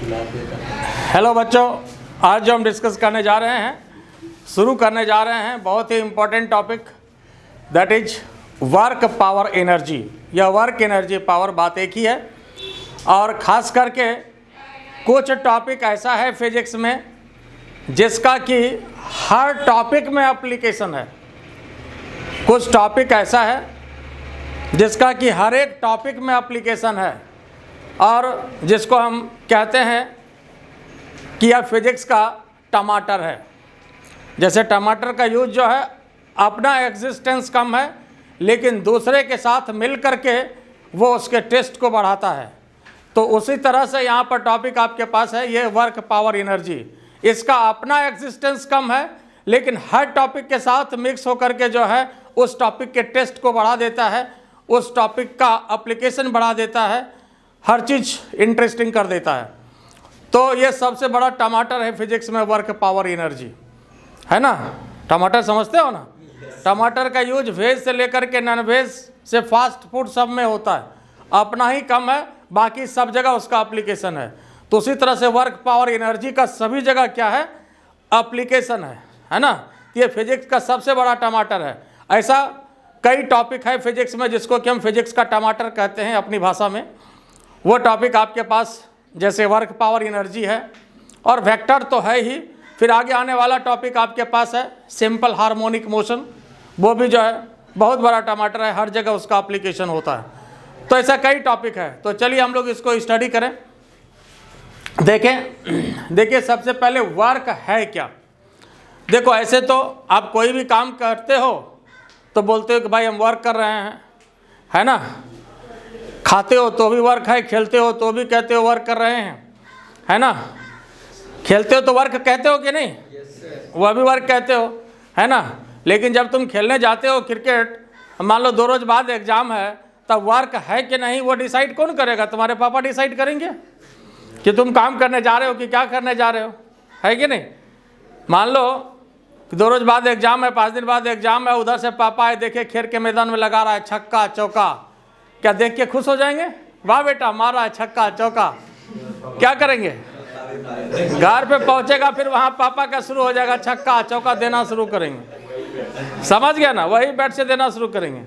Hello बच्चों, आज जो हम डिस्कस करने जा रहे हैं, शुरू करने जा रहे हैं बहुत ही important topic, that is work power energy या वर्क एनर्जी पावर। बात एक ही है और ख़ास करके कुछ टॉपिक ऐसा है फिजिक्स में जिसका कि हर टॉपिक में एप्लीकेशन है। कुछ टॉपिक ऐसा है जिसका कि हर एक टॉपिक में एप्लीकेशन है और जिसको हम कहते हैं कि यह फिजिक्स का टमाटर है। जैसे टमाटर का यूज जो है अपना एग्जिस्टेंस कम है लेकिन दूसरे के साथ मिल करके वो उसके टेस्ट को बढ़ाता है। तो उसी तरह से यहाँ पर टॉपिक आपके पास है ये वर्क पावर एनर्जी। इसका अपना एग्जिस्टेंस कम है लेकिन हर टॉपिक के साथ मिक्स होकर के जो है उस टॉपिक के टेस्ट को बढ़ा देता है, उस टॉपिक का एप्लीकेशन बढ़ा देता है, हर चीज़ इंटरेस्टिंग कर देता है। तो ये सबसे बड़ा टमाटर है फिजिक्स में, वर्क पावर एनर्जी, है ना। टमाटर समझते हो ना। टमाटर का यूज वेज से लेकर के नॉन वेज से फास्ट फूड सब में होता है, अपना ही कम है, बाकी सब जगह उसका एप्लीकेशन है। तो उसी तरह से वर्क पावर एनर्जी का सभी जगह क्या है, एप्लीकेशन है ना। ये फिजिक्स का सबसे बड़ा टमाटर है। ऐसा कई टॉपिक है फिजिक्स में जिसको कि हम फिजिक्स का टमाटर कहते हैं अपनी भाषा में। वो टॉपिक आपके पास जैसे वर्क पावर एनर्जी है और वेक्टर तो है ही। फिर आगे आने वाला टॉपिक आपके पास है सिंपल हार्मोनिक मोशन, वो भी जो है बहुत बड़ा टमाटर है, हर जगह उसका एप्लीकेशन होता है। तो ऐसा कई टॉपिक है। तो चलिए हम लोग इसको स्टडी करें। देखिए सबसे पहले वर्क है क्या। देखो ऐसे तो आप कोई भी काम करते हो तो बोलते हो कि भाई हम वर्क कर रहे हैं, है ना। खाते हो तो भी वर्क है, खेलते हो तो भी कहते हो वर्क कर रहे हैं, है ना। खेलते हो तो वर्क कहते हो कि नहीं? वह भी वर्क कहते हो, है ना। लेकिन जब तुम खेलने जाते हो क्रिकेट, मान लो 2 रोज बाद एग्जाम है, तब वर्क है कि नहीं वो डिसाइड कौन करेगा? तुम्हारे पापा डिसाइड करेंगे कि तुम काम करने जा रहे हो कि क्या करने जा रहे हो, है कि नहीं। मान लो 2 रोज बाद एग्जाम है, 5 दिन बाद एग्जाम है, उधर से पापा आए, देखे खेल के मैदान में लगा रहा है छक्का चौका, क्या देख के खुश हो जाएंगे? वाह बेटा मारा है छक्का चौका। क्या करेंगे? घर पे पहुंचेगा फिर वहां पापा का शुरू हो जाएगा, छक्का चौका देना शुरू करेंगे। समझ गया ना, वही बैट से देना शुरू करेंगे।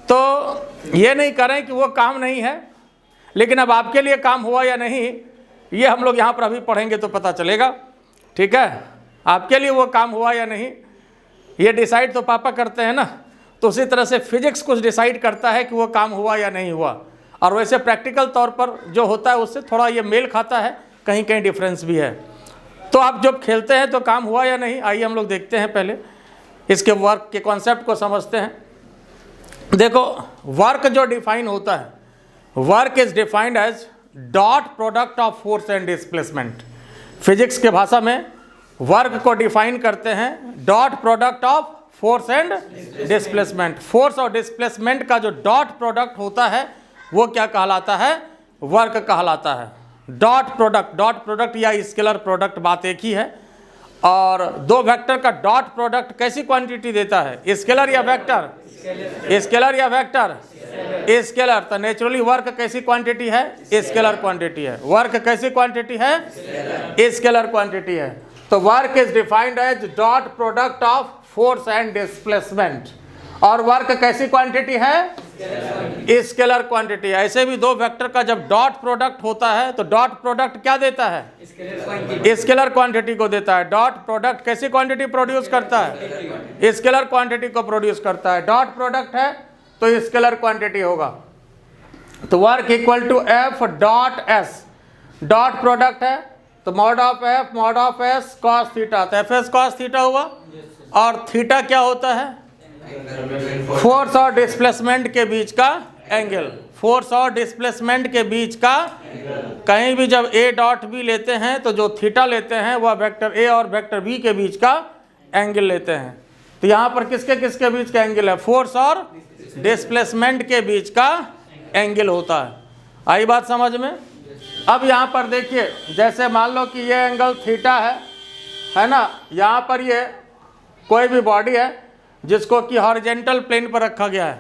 तो ये नहीं करें कि वो काम नहीं है, लेकिन अब आपके लिए काम हुआ या नहीं ये हम लोग यहाँ पर अभी पढ़ेंगे तो पता चलेगा, ठीक है। आपके लिए वो काम हुआ या नहीं ये डिसाइड तो पापा करते हैं ना। तो उसी तरह से फिजिक्स कुछ डिसाइड करता है कि वो काम हुआ या नहीं हुआ। और वैसे प्रैक्टिकल तौर पर जो होता है उससे थोड़ा ये मेल खाता है, कहीं कहीं डिफरेंस भी है। तो आप जब खेलते हैं तो काम हुआ या नहीं, आइए हम लोग देखते हैं, पहले इसके वर्क के कॉन्सेप्ट को समझते हैं। देखो वर्क जो डिफाइन होता है, work is defined as dot product of force and displacement. Physics के भाषा में वर्क को डिफाइन करते हैं dot product of force and displacement. Force और डिस्प्लेसमेंट का जो डॉट प्रोडक्ट होता है वो क्या कहलाता है? वर्क कहलाता है। डॉट प्रोडक्ट या स्केलर प्रोडक्ट बात एक ही है। और 2 वेक्टर का डॉट प्रोडक्ट कैसी क्वांटिटी देता है? स्केलर या वेक्टर? स्केलर या वेक्टर? स्केलर। तो नेचुरली वर्क कैसी क्वांटिटी है? स्केलर क्वांटिटी है। वर्क कैसी क्वांटिटी है? स्केलर क्वांटिटी है। तो work is defined as dot product of force and displacement. और वर्क कैसी क्वांटिटी है? Scalar quantity. ऐसे भी 2 वेक्टर का जब डॉट प्रोडक्ट होता है तो डॉट प्रोडक्ट क्या देता है? स्केलर क्वांटिटी को देता है। डॉट प्रोडक्ट कैसी क्वांटिटी प्रोड्यूस करता है? स्केलर क्वांटिटी को प्रोड्यूस करता है। डॉट प्रोडक्ट है तो स्केलर क्वांटिटी होगा। तो work equal to F dot S. Dot product है तो mod of S cos theta. तो एफ एस कॉस थीटा हुआ। और थीटा क्या होता है? फोर्स और डिस्प्लेसमेंट के बीच का एंगल। फोर्स और डिस्प्लेसमेंट के बीच का, कहीं भी जब ए डॉट बी लेते हैं तो जो थीटा लेते हैं वह वेक्टर ए और वेक्टर बी के बीच का एंगल लेते हैं। तो यहाँ पर किसके किसके बीच का एंगल है? फोर्स और डिस्प्लेसमेंट के बीच का एंगल होता है। आई बात समझ में? अब यहाँ पर देखिए, जैसे मान लो कि ये एंगल थीटा है ना। यहाँ पर ये कोई भी बॉडी है जिसको कि हॉरिजेंटल प्लेन पर रखा गया है।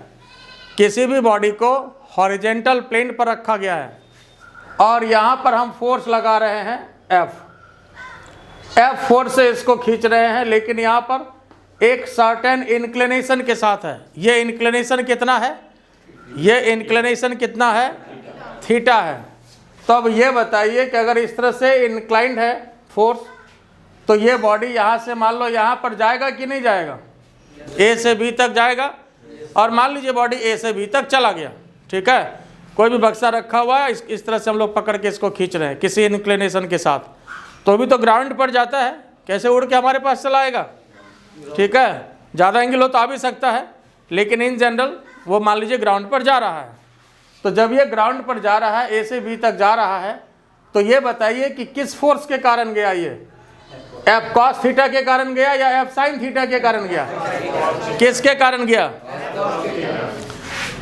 किसी भी बॉडी को हॉरिजेंटल प्लेन पर रखा गया है और यहाँ पर हम फोर्स लगा रहे हैं एफ फोर्स से इसको खींच रहे हैं, लेकिन यहाँ पर एक सर्टेन इंक्लिनेशन के साथ है। ये इंक्लिनेशन कितना है? ये इंक्लिनेशन कितना है? थीटा है। तो अब ये बताइए कि अगर इस तरह से इंक्लाइंड है फोर्स, तो ये बॉडी यहाँ से मान लो यहाँ पर जाएगा कि नहीं जाएगा? ए से बी तक जाएगा। और मान लीजिए बॉडी ए से बी तक चला गया, ठीक है, कोई भी बक्सा रखा हुआ है, इस तरह से हम लोग पकड़ के इसको खींच रहे हैं किसी इंक्लिनेशन के साथ, तो भी तो ग्राउंड पर जाता है, कैसे उड़ के हमारे पास चला आएगा? ठीक है, ज़्यादा एंगल हो तो आ भी सकता है, लेकिन इन जनरल वो मान लीजिए ग्राउंड पर जा रहा है। तो जब ये ग्राउंड पर जा रहा है, ए से बी तक जा रहा है, तो ये बताइए कि किस फोर्स के कारण गया? ये एफ कॉस थीटा के कारण गया या एफ साइन थीटा के कारण गया? किसके कारण गया?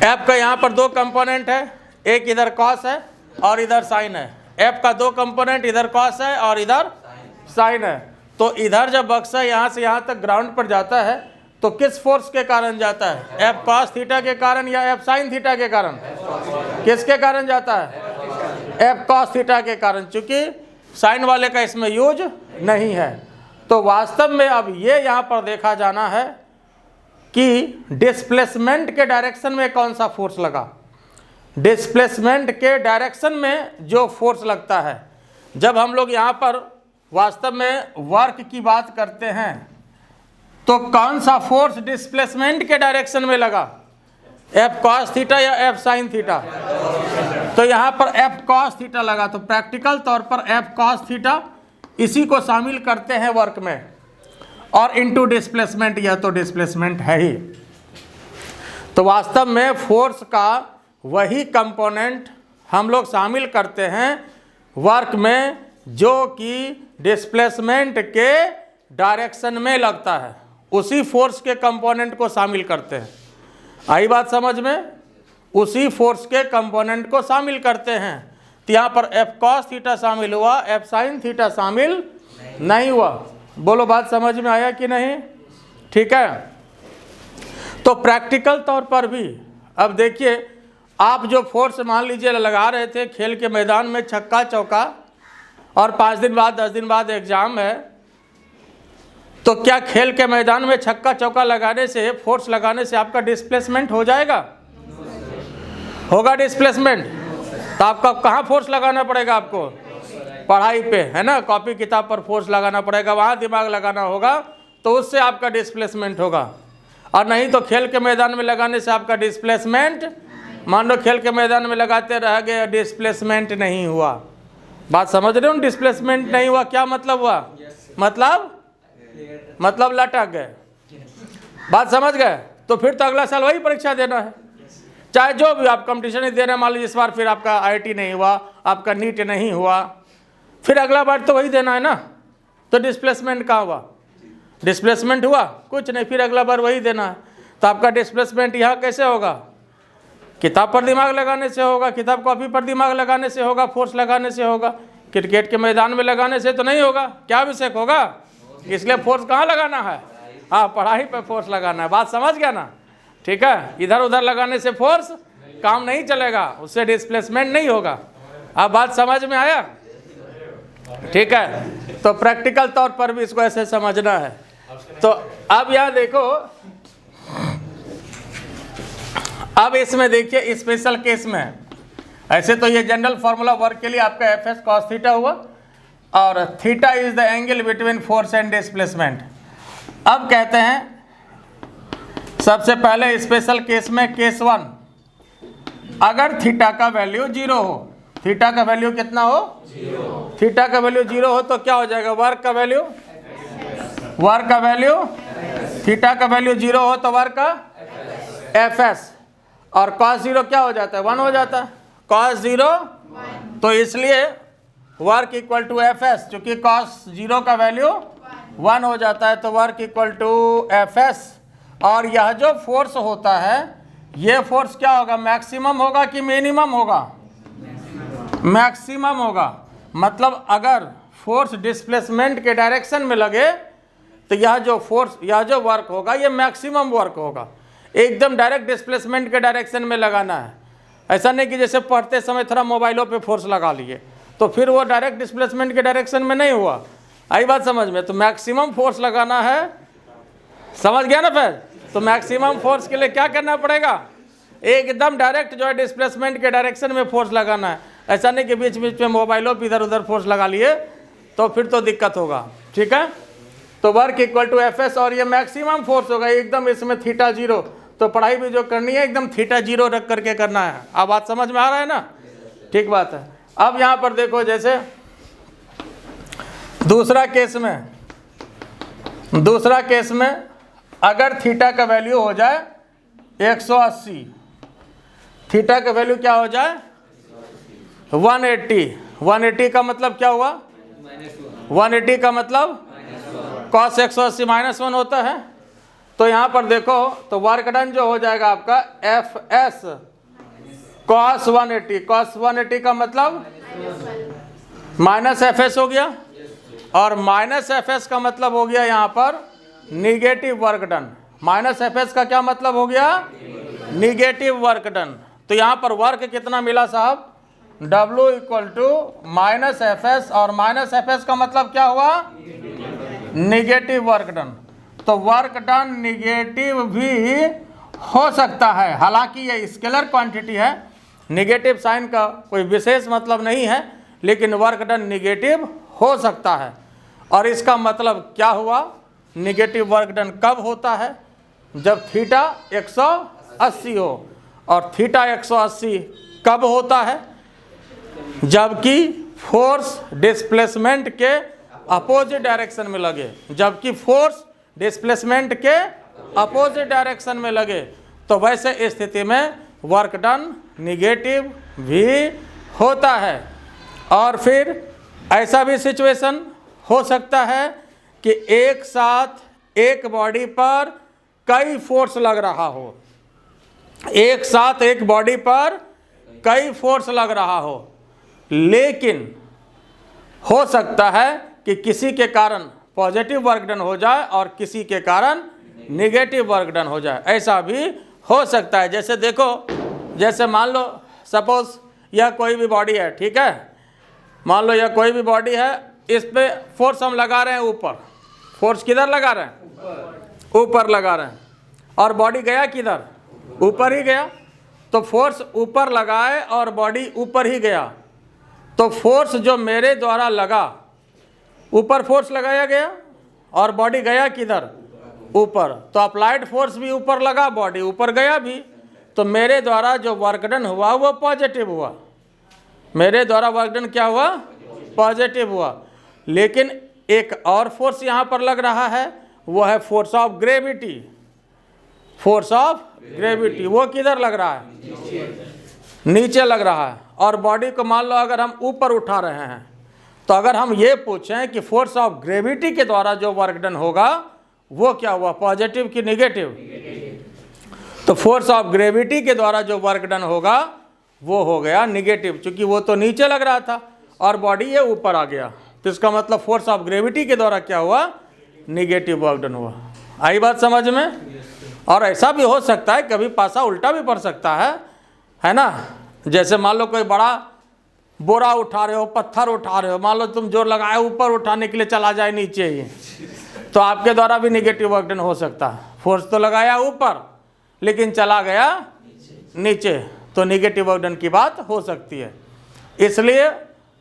एफ का यहाँ पर दो कंपोनेंट है, एक इधर कॉस है और इधर साइन है। एफ का दो कंपोनेंट, इधर कॉस है और इधर साइन है। तो इधर जब बक्सा यहाँ से यहाँ तक ग्राउंड पर जाता है तो किस फोर्स के कारण जाता है? एफ कॉस थीटा के कारण या एफ साइन थीटा के कारण? किसके कारण जाता है? एफ कॉस थीटा के कारण, चूंकि साइन वाले का इसमें यूज नहीं है। तो वास्तव में अब ये यहाँ पर देखा जाना है कि डिस्प्लेसमेंट के डायरेक्शन में कौन सा फोर्स लगा। डिस्प्लेसमेंट के डायरेक्शन में जो फोर्स लगता है, जब हम लोग यहाँ पर वास्तव में वर्क की बात करते हैं तो कौन सा फोर्स डिस्प्लेसमेंट के डायरेक्शन में लगा? एफ कॉस थीटा या एफ साइन थीटा? तो यहाँ पर एफ कॉस थीटा लगा। तो प्रैक्टिकल तौर पर एफ कॉस थीटा इसी को शामिल करते हैं वर्क में, और इनटू डिस्प्लेसमेंट, यह तो डिस्प्लेसमेंट है ही। तो वास्तव में फोर्स का वही कंपोनेंट हम लोग शामिल करते हैं वर्क में जो कि डिस्प्लेसमेंट के डायरेक्शन में लगता है, उसी फोर्स के कंपोनेंट को शामिल करते हैं। आई बात समझ में? उसी फोर्स के कंपोनेंट को शामिल करते हैं। तो यहाँ पर एफ कॉस थीटा शामिल हुआ, एफ साइन थीटा शामिल नहीं हुआ। बोलो बात समझ में आया कि नहीं? ठीक है। तो प्रैक्टिकल तौर पर भी अब देखिए, आप जो फोर्स मान लीजिए लगा रहे थे खेल के मैदान में, छक्का चौका, और 5 दिन बाद 10 दिन बाद एग्जाम है, तो क्या खेल के मैदान में छक्का चौका लगाने से, फोर्स लगाने से आपका डिस्प्लेसमेंट हो जाएगा? होगा डिस्प्लेसमेंट। तो आपका कहाँ फोर्स लगाना पड़ेगा? आपको पढ़ाई पे, है ना, कॉपी किताब पर फोर्स लगाना पड़ेगा, वहाँ दिमाग लगाना होगा, तो उससे आपका डिस्प्लेसमेंट होगा। और नहीं तो खेल के मैदान में लगाने से आपका डिस्प्लेसमेंट, मान लो खेल के मैदान में लगाते रह गए, डिस्प्लेसमेंट नहीं हुआ। बात समझ रहे हो? डिस्प्लेसमेंट नहीं हुआ क्या मतलब हुआ? मतलब लटक गए। बात समझ गए? तो फिर तो अगला साल वही परीक्षा देना है, चाहे जो भी आप कंपटीशन ही दे रहे हैं। मान लीजिए इस बार फिर आपका IIT नहीं हुआ, आपका नीट नहीं हुआ, फिर अगला बार तो वही देना है ना। तो डिस्प्लेसमेंट कहाँ हुआ? डिस्प्लेसमेंट हुआ कुछ नहीं, फिर अगला बार वही देना है। तो आपका डिस्प्लेसमेंट यहाँ कैसे होगा? किताब पर दिमाग लगाने से होगा, किताब कॉपी पर दिमाग लगाने से होगा, फोर्स लगाने से होगा। क्रिकेट के मैदान में लगाने से तो नहीं होगा। क्या विषय होगा? इसलिए फोर्स कहाँ लगाना है? हाँ, पढ़ाई पे फोर्स लगाना है। बात समझ गया ना? ठीक है। इधर उधर लगाने से फोर्स काम नहीं चलेगा, उससे डिस्प्लेसमेंट नहीं होगा। अब बात समझ में आया? ठीक है। तो प्रैक्टिकल तौर पर भी इसको ऐसे समझना है। तो अब यहाँ देखो, अब इसमें देखिए स्पेशल केस में, ऐसे तो ये जनरल फॉर्मूला वर्क के लिए आपका एफ एस कॉस थीटा हुआ, और theta is the angle between force and displacement. अब कहते हैं सबसे पहले स्पेशल केस में, केस 1, अगर थीटा का वैल्यू 0 हो, थीटा का वैल्यू कितना हो? 0। थीटा का वैल्यू 0 हो तो क्या हो जाएगा? वर्क का वैल्यू, वर्क का वैल्यू, थीटा का वैल्यू 0 हो तो वर्क का एफ एस, और कॉस 0 क्या हो जाता है? 1 हो जाता है। कॉस 0, तो इसलिए work equal to F S, चूँकि कॉस 0 का वैल्यू 1 हो जाता है, तो work equal to F S. और यह जो फोर्स होता है, ये फोर्स क्या होगा? मैक्सिमम होगा कि मिनिमम होगा? मैक्सिमम होगा। मतलब अगर फोर्स डिस्प्लेसमेंट के डायरेक्शन में लगे तो यह जो फोर्स, यह जो वर्क होगा, ये मैक्सिमम वर्क होगा। एकदम डायरेक्ट डिस्प्लेसमेंट के डायरेक्शन में लगाना है ऐसा नहीं कि जैसे पढ़ते समय थोड़ा मोबाइलों पे फोर्स लगा लिए तो फिर वो डायरेक्ट डिस्प्लेसमेंट के डायरेक्शन में नहीं हुआ। आई बात समझ में? तो मैक्सिमम फोर्स लगाना है, समझ गया ना? फिर तो मैक्सिमम फोर्स के लिए क्या करना पड़ेगा? एकदम डायरेक्ट जो है डिस्प्लेसमेंट के डायरेक्शन में फोर्स लगाना है। ऐसा नहीं कि बीच बीच में मोबाइलों पर इधर उधर फोर्स लगा लिए तो फिर तो दिक्कत होगा। ठीक है, तो work equal to F S, और ये मैक्सिमम फोर्स होगा एकदम, इसमें थीटा जीरो। तो पढ़ाई भी जो करनी है एकदम थीटा जीरो रख करके करना है। अब बात समझ में आ रहा है ना? ठीक बात है। अब यहाँ पर देखो, जैसे दूसरा केस में अगर थीटा का वैल्यू हो जाए 180, थीटा का वैल्यू क्या हो जाए 180, 180 का मतलब क्या हुआ? 180 का मतलब cos 180 -1 होता है। तो यहाँ पर देखो, तो वर्क डन जो हो जाएगा आपका एफ एस cos 180, cos 180 का मतलब माइनस एफ एस हो गया, और माइनस एफ एस का मतलब हो गया यहाँ पर negative work done. Minus F S का क्या मतलब हो गया? Negative work done. तो यहाँ पर वर्क कितना मिला साहब? W equal to minus F S, और माइनस एफ एस का मतलब क्या हुआ? Negative work done. तो वर्क डन निगेटिव भी हो सकता है, हालांकि ये स्केलर क्वांटिटी है, निगेटिव साइन का कोई विशेष मतलब नहीं है, लेकिन वर्क डन निगेटिव हो सकता है। और इसका मतलब क्या हुआ? निगेटिव वर्क डन कब होता है? जब थीटा 180 हो। और थीटा 180 कब होता है? जबकि फोर्स डिस्प्लेसमेंट के अपोजिट डायरेक्शन में लगे, जबकि फोर्स डिस्प्लेसमेंट के अपोजिट डायरेक्शन में लगे, तो वैसे स्थिति में वर्क डन निगेटिव भी होता है। और फिर ऐसा भी सिचुएशन हो सकता है कि एक साथ एक बॉडी पर कई फोर्स लग रहा हो, एक साथ एक बॉडी पर कई फोर्स लग रहा हो, लेकिन हो सकता है कि किसी के कारण पॉजिटिव वर्क डन हो जाए और किसी के कारण निगेटिव वर्क डन हो जाए, ऐसा भी हो सकता है। जैसे देखो, जैसे मान लो सपोज यह कोई भी बॉडी है, ठीक है, मान लो यह कोई भी बॉडी है, इस पे फोर्स हम लगा रहे हैं ऊपर। फोर्स किधर लगा रहे हैं? ऊपर लगा रहे हैं। और बॉडी गया किधर? ऊपर ही गया। तो फोर्स ऊपर लगाए और बॉडी ऊपर ही गया, तो फोर्स जो मेरे द्वारा लगा, ऊपर फोर्स लगाया गया और बॉडी गया किधर? ऊपर। तो अप्लाइड फोर्स भी ऊपर लगा, बॉडी ऊपर गया भी, तो मेरे द्वारा जो वर्क डन हुआ वो पॉजिटिव हुआ। मेरे द्वारा वर्क डन क्या हुआ? पॉजिटिव हुआ। लेकिन एक और फोर्स यहाँ पर लग रहा है, वो है force of gravity. Force of gravity वो किधर लग रहा है? नीचे लग रहा है। और बॉडी को मान लो अगर हम ऊपर उठा रहे हैं, तो अगर हम ये पूछें कि फोर्स ऑफ ग्रेविटी के द्वारा जो वर्क डन होगा वो क्या हुआ? पॉजिटिव कि निगेटिव? तो फोर्स ऑफ ग्रेविटी के द्वारा जो वर्क डन होगा वो हो गया निगेटिव, क्योंकि वो तो नीचे लग रहा था और बॉडी ये ऊपर आ गया। तो इसका मतलब फोर्स ऑफ ग्रेविटी के द्वारा क्या हुआ? निगेटिव वर्क डन हुआ। आई बात समझ में? और ऐसा भी हो सकता है, कभी पासा उल्टा भी पड़ सकता है ना? जैसे मान लो कोई बड़ा बोरा उठा रहे हो, पत्थर उठा रहे हो, मान लो तुम जोर लगाए ऊपर उठाने के लिए चला जाए नीचे ही, तो आपके द्वारा भी निगेटिव वर्क डन हो सकता है। फोर्स तो लगाया ऊपर लेकिन चला गया नीचे, तो निगेटिव वर्क डन की बात हो सकती है। इसलिए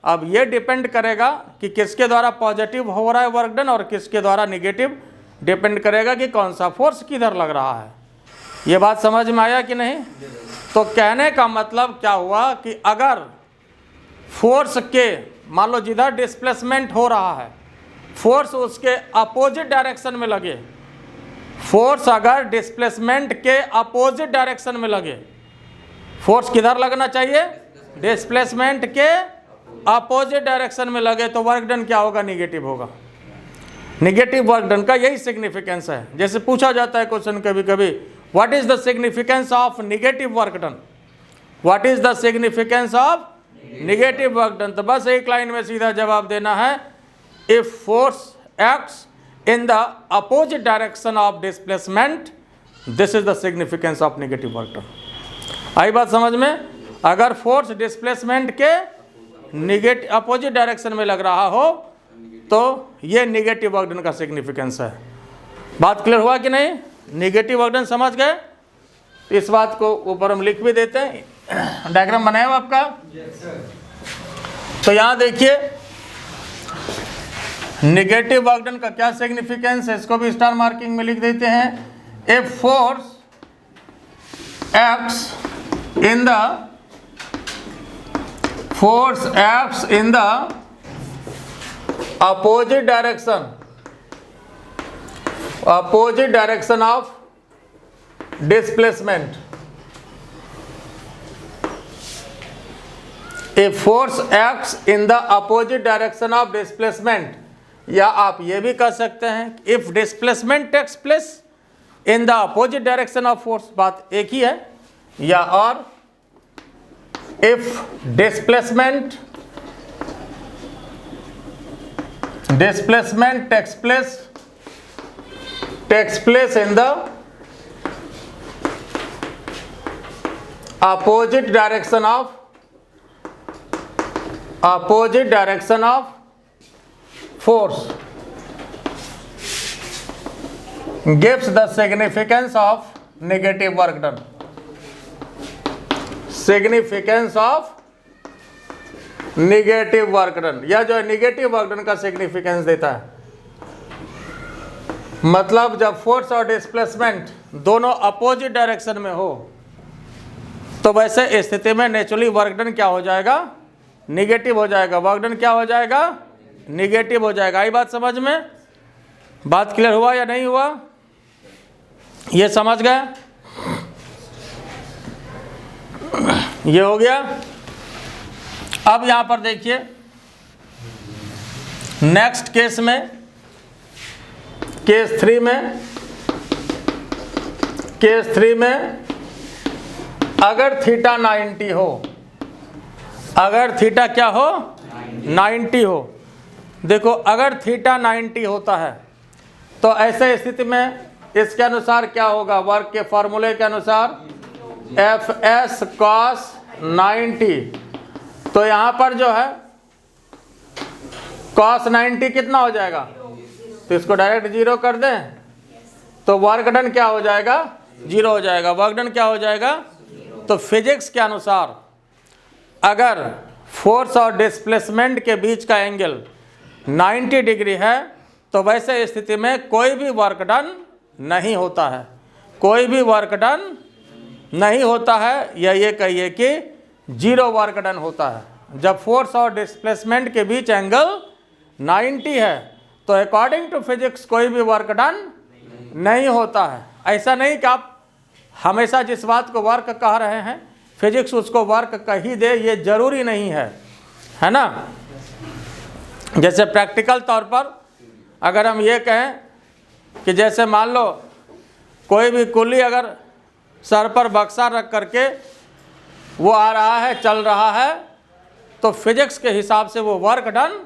अब ये डिपेंड करेगा कि किसके द्वारा पॉजिटिव हो रहा है वर्क डन और किसके द्वारा निगेटिव, डिपेंड करेगा कि कौन सा फोर्स किधर लग रहा है। ये बात समझ में आया कि नहीं? तो कहने का मतलब क्या हुआ कि अगर फोर्स के, मान लो जिधर डिस्प्लेसमेंट हो रहा है, फोर्स उसके अपोजिट डायरेक्शन में लगे, फोर्स अगर डिस्प्लेसमेंट के अपोजिट डायरेक्शन में लगे, फोर्स किधर लगना चाहिए? डिस्प्लेसमेंट के अपोजिट डायरेक्शन में लगे, तो वर्क डन क्या होगा? निगेटिव होगा। निगेटिव वर्क डन का यही सिग्निफिकेंस है। जैसे पूछा जाता है क्वेश्चन कभी कभी, what is the significance of negative work done? What is the significance of negative work done? तो बस एक लाइन में सीधा जवाब देना है, if force acts in the opposite direction of displacement, this is the significance of negative work done। आई बात समझ में? अगर फोर्स डिस्प्लेसमेंट के निगेटिव अपोजिट डायरेक्शन में लग रहा हो तो ये निगेटिव वर्क डन का सिग्निफिकेंस है। बात क्लियर हुआ कि नहीं? निगेटिव वर्क डन समझ गए? इस बात को ऊपर हम लिख भी देते हैं। डायग्राम बनाया हुआ आपका? तो यहाँ देखिए निगेटिव वर्क डन का क्या सिग्निफिकेंस है, इसको भी स्टार मार्किंग में लिख देते हैं। A force acts in the opposite direction of displacement. A force acts in the opposite direction of displacement, या आप ये भी कह सकते हैं if displacement takes place in the opposite direction of force, बात एक ही है। या और if displacement takes place in the opposite direction of force, gives the significance of negative work done. Significance of negative work done, या जो है negative work done का significance देता है। मतलब जब फोर्स और डिस्प्लेसमेंट दोनों अपोजिट डायरेक्शन में हो तो वैसे स्थिति में नेचुरली वर्क डन क्या हो जाएगा? निगेटिव हो जाएगा। वर्क डन क्या हो जाएगा? निगेटिव हो जाएगा। आई बात समझ में? बात क्लियर हुआ या नहीं हुआ? ये समझ गए? ये हो गया। अब यहां पर देखिए नेक्स्ट केस में, केस थ्री में अगर थीटा 90 हो, अगर थीटा क्या हो? 90 हो। देखो अगर थीटा 90 होता है तो ऐसे स्थिति में इसके अनुसार क्या होगा? वर्क के फॉर्मूले के अनुसार Fs cos 90, तो यहाँ पर जो है cos 90 कितना हो जाएगा? तो इसको डायरेक्ट जीरो कर दें तो वर्क डन क्या हो जाएगा? जीरो हो जाएगा। वर्क डन क्या हो जाएगा? तो फिजिक्स के अनुसार अगर फोर्स और डिस्प्लेसमेंट के बीच का एंगल 90 डिग्री है तो वैसे स्थिति में कोई भी वर्क डन नहीं होता है, कोई भी वर्क डन नहीं होता है, या ये कहिए कि जीरो वर्क डन होता है। जब फोर्स और डिस्प्लेसमेंट के बीच एंगल 90 है तो अकॉर्डिंग टू फिजिक्स कोई भी वर्क डन नहीं होता है। ऐसा नहीं कि आप हमेशा जिस बात को वर्क कह रहे हैं फिजिक्स उसको वर्क कह ही दे, ये जरूरी नहीं है ना। जैसे प्रैक्टिकल तौर पर अगर हम ये कहें कि जैसे मान लो कोई भी कुली अगर सर पर बक्सा रख करके वो आ रहा है, चल रहा है, तो फिजिक्स के हिसाब से वो वर्क डन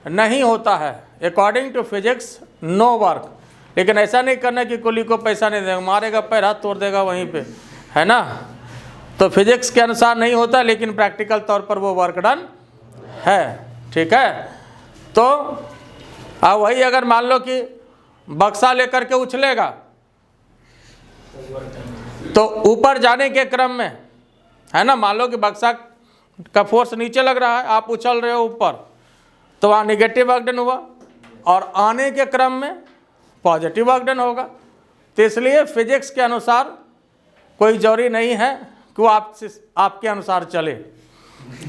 नहीं होता है। According to physics no work. लेकिन ऐसा नहीं करना कि कुली को पैसा नहीं देगा, मारेगा, पैर हाथ तोड़ देगा वहीं पे, है ना। तो फिजिक्स के अनुसार नहीं होता, लेकिन प्रैक्टिकल तौर पर वो वर्क डन है। ठीक है। तो अब वही अगर मान लो कि बक्सा लेकर के उछलेगा तो ऊपर जाने के क्रम में, है ना, मान लो कि बक्सा का फोर्स नीचे लग रहा है, आप उछल रहे हो ऊपर, तो वहाँ निगेटिव वर्क डन हुआ, और आने के क्रम में पॉजिटिव वर्क डन होगा। तो इसलिए फिजिक्स के अनुसार कोई जरूरी नहीं है कि वो आपके अनुसार चले।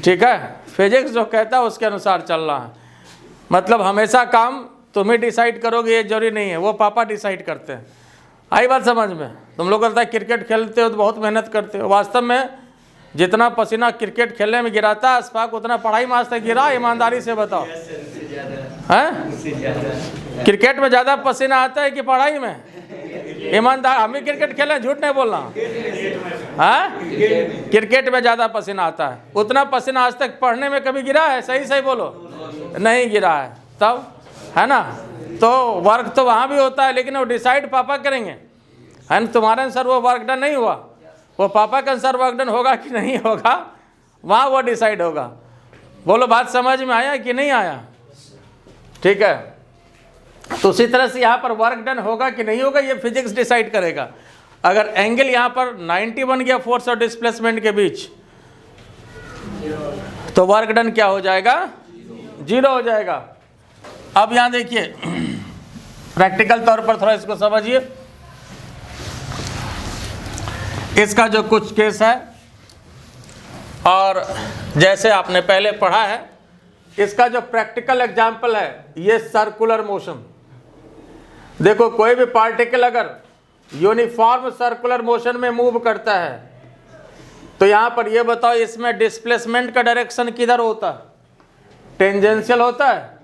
ठीक है। फिजिक्स जो कहता है उसके अनुसार चल रहा है। मतलब हमेशा काम तुम ही डिसाइड करोगे ये जरूरी नहीं है, वो पापा डिसाइड करते हैं। आई बात समझ में? तुम लोग कहता है क्रिकेट खेलते हो तो बहुत मेहनत करते हो, वास्तव में जितना पसीना क्रिकेट खेलने में गिराता है अशफाक उतना पढ़ाई में आज तक गिरा? ईमानदारी से बताओ। हैं? क्रिकेट में ज़्यादा पसीना आता है कि पढ़ाई में? ईमानदार, हम भी क्रिकेट खेलें, झूठ नहीं बोलना। हैं? क्रिकेट में ज़्यादा पसीना आता है। उतना पसीना आज तक पढ़ने में कभी गिरा है? सही सही बोलो। नहीं गिरा है। तब है ना, तो वर्क तो वहाँ भी होता है, लेकिन वो डिसाइड पापा करेंगे, है ना। तुम्हारे अनुसार वो वर्क डन नहीं हुआ, वो पापा के अनुसार वर्क डन होगा कि नहीं होगा, वहाँ वो डिसाइड होगा। बोलो बात समझ में आया कि नहीं आया? ठीक है, तो उसी तरह से यहाँ पर वर्क डन होगा कि नहीं होगा ये फिजिक्स डिसाइड करेगा। अगर एंगल यहाँ पर 90 बन गया फोर्स और डिस्प्लेसमेंट के बीच, तो वर्क डन क्या हो जाएगा? 0 हो जाएगा। अब यहाँ देखिए प्रैक्टिकल तौर पर थोड़ा इसको समझिए। इसका जो कुछ केस है, और जैसे आपने पहले पढ़ा है, इसका जो प्रैक्टिकल एग्जाम्पल है ये सर्कुलर मोशन। देखो कोई भी पार्टिकल अगर यूनिफॉर्म सर्कुलर मोशन में मूव करता है तो यहाँ पर ये बताओ इसमें डिस्प्लेसमेंट का डायरेक्शन किधर होता है? टेंजेंशियल होता है।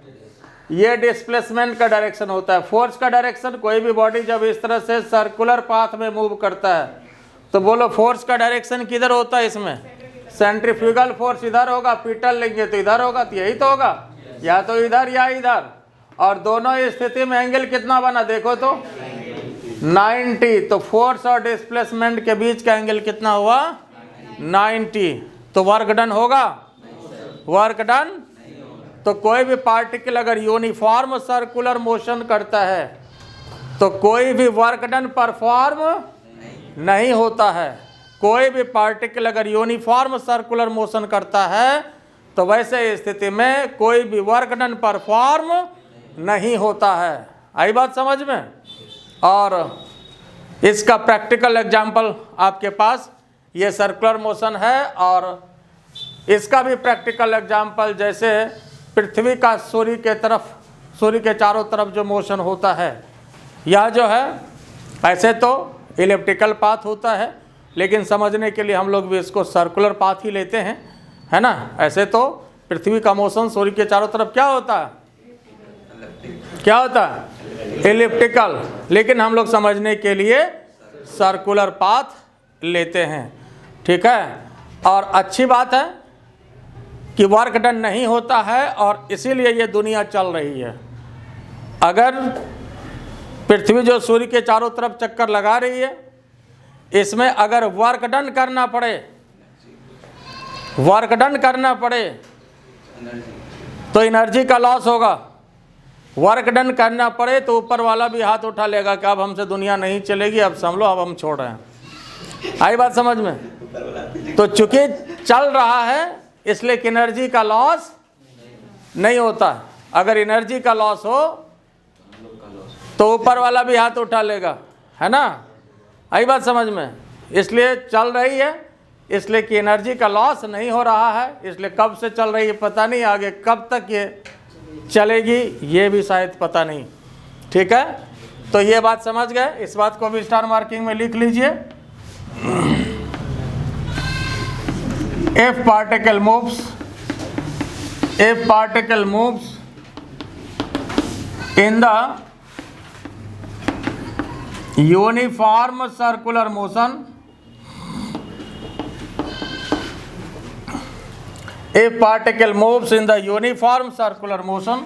ये डिस्प्लेसमेंट का डायरेक्शन होता है। फोर्स का डायरेक्शन, कोई भी बॉडी जब इस तरह से सर्कुलर पाथ में मूव करता है तो बोलो फोर्स का डायरेक्शन किधर होता है? इसमें सेंट्रीफ्यूगल फोर्स इधर होगा, पीटल लेंगे तो इधर होगा, तो यही तो होगा, या तो इधर या इधर। और दोनों स्थिति में एंगल कितना बना देखो तो 90। तो फोर्स और डिस्प्लेसमेंट के बीच का एंगल कितना हुआ? 90। तो वर्क डन होगा? Work done. तो कोई भी पार्टिकल अगर यूनिफॉर्म सर्कुलर मोशन करता है तो कोई भी वर्क डन परफॉर्म नहीं होता है। कोई भी पार्टिकल अगर यूनिफॉर्म सर्कुलर मोशन करता है तो वैसे स्थिति में कोई भी वर्क डन परफॉर्म नहीं होता है। आई बात समझ में? और इसका प्रैक्टिकल एग्जाम्पल आपके पास ये सर्कुलर मोशन है, और इसका भी प्रैक्टिकल एग्जाम्पल जैसे पृथ्वी का सूर्य के तरफ, सूर्य के चारों तरफ जो मोशन होता है, यह जो है ऐसे तो इलिप्टिकल पाथ होता है, लेकिन समझने के लिए हम लोग भी इसको सर्कुलर पाथ ही लेते हैं, है ना। ऐसे तो पृथ्वी का मोशन सूर्य के चारों तरफ क्या होता है? क्या होता है? इलिप्टिकल, लेकिन हम लोग समझने के लिए सर्कुलर पाथ लेते हैं। ठीक है, और अच्छी बात है कि वर्क डन नहीं होता है और इसीलिए ये दुनिया चल रही है। अगर पृथ्वी जो सूर्य के चारों तरफ चक्कर लगा रही है, इसमें अगर वर्क डन करना पड़े, वर्क डन करना पड़े तो एनर्जी का लॉस होगा। वर्क डन करना पड़े तो ऊपर वाला भी हाथ उठा लेगा कि अब हमसे दुनिया नहीं चलेगी, अब संभलो, अब हम छोड़ रहे हैं। आई बात समझ में? तो चूंकि चल रहा है इसलिए एनर्जी का लॉस नहीं होता। अगर एनर्जी का लॉस हो तो ऊपर वाला भी हाथ उठा लेगा, है ना। आई बात समझ में? इसलिए चल रही है, इसलिए कि एनर्जी का लॉस नहीं हो रहा है, इसलिए कब से चल रही है पता नहीं, आगे कब तक ये चलेगी ये भी शायद पता नहीं। ठीक है, तो ये बात समझ गए। इस बात को भी स्टार मार्किंग में लिख लीजिए। If particle moves in the uniform circular motion, if particle moves in the uniform circular motion,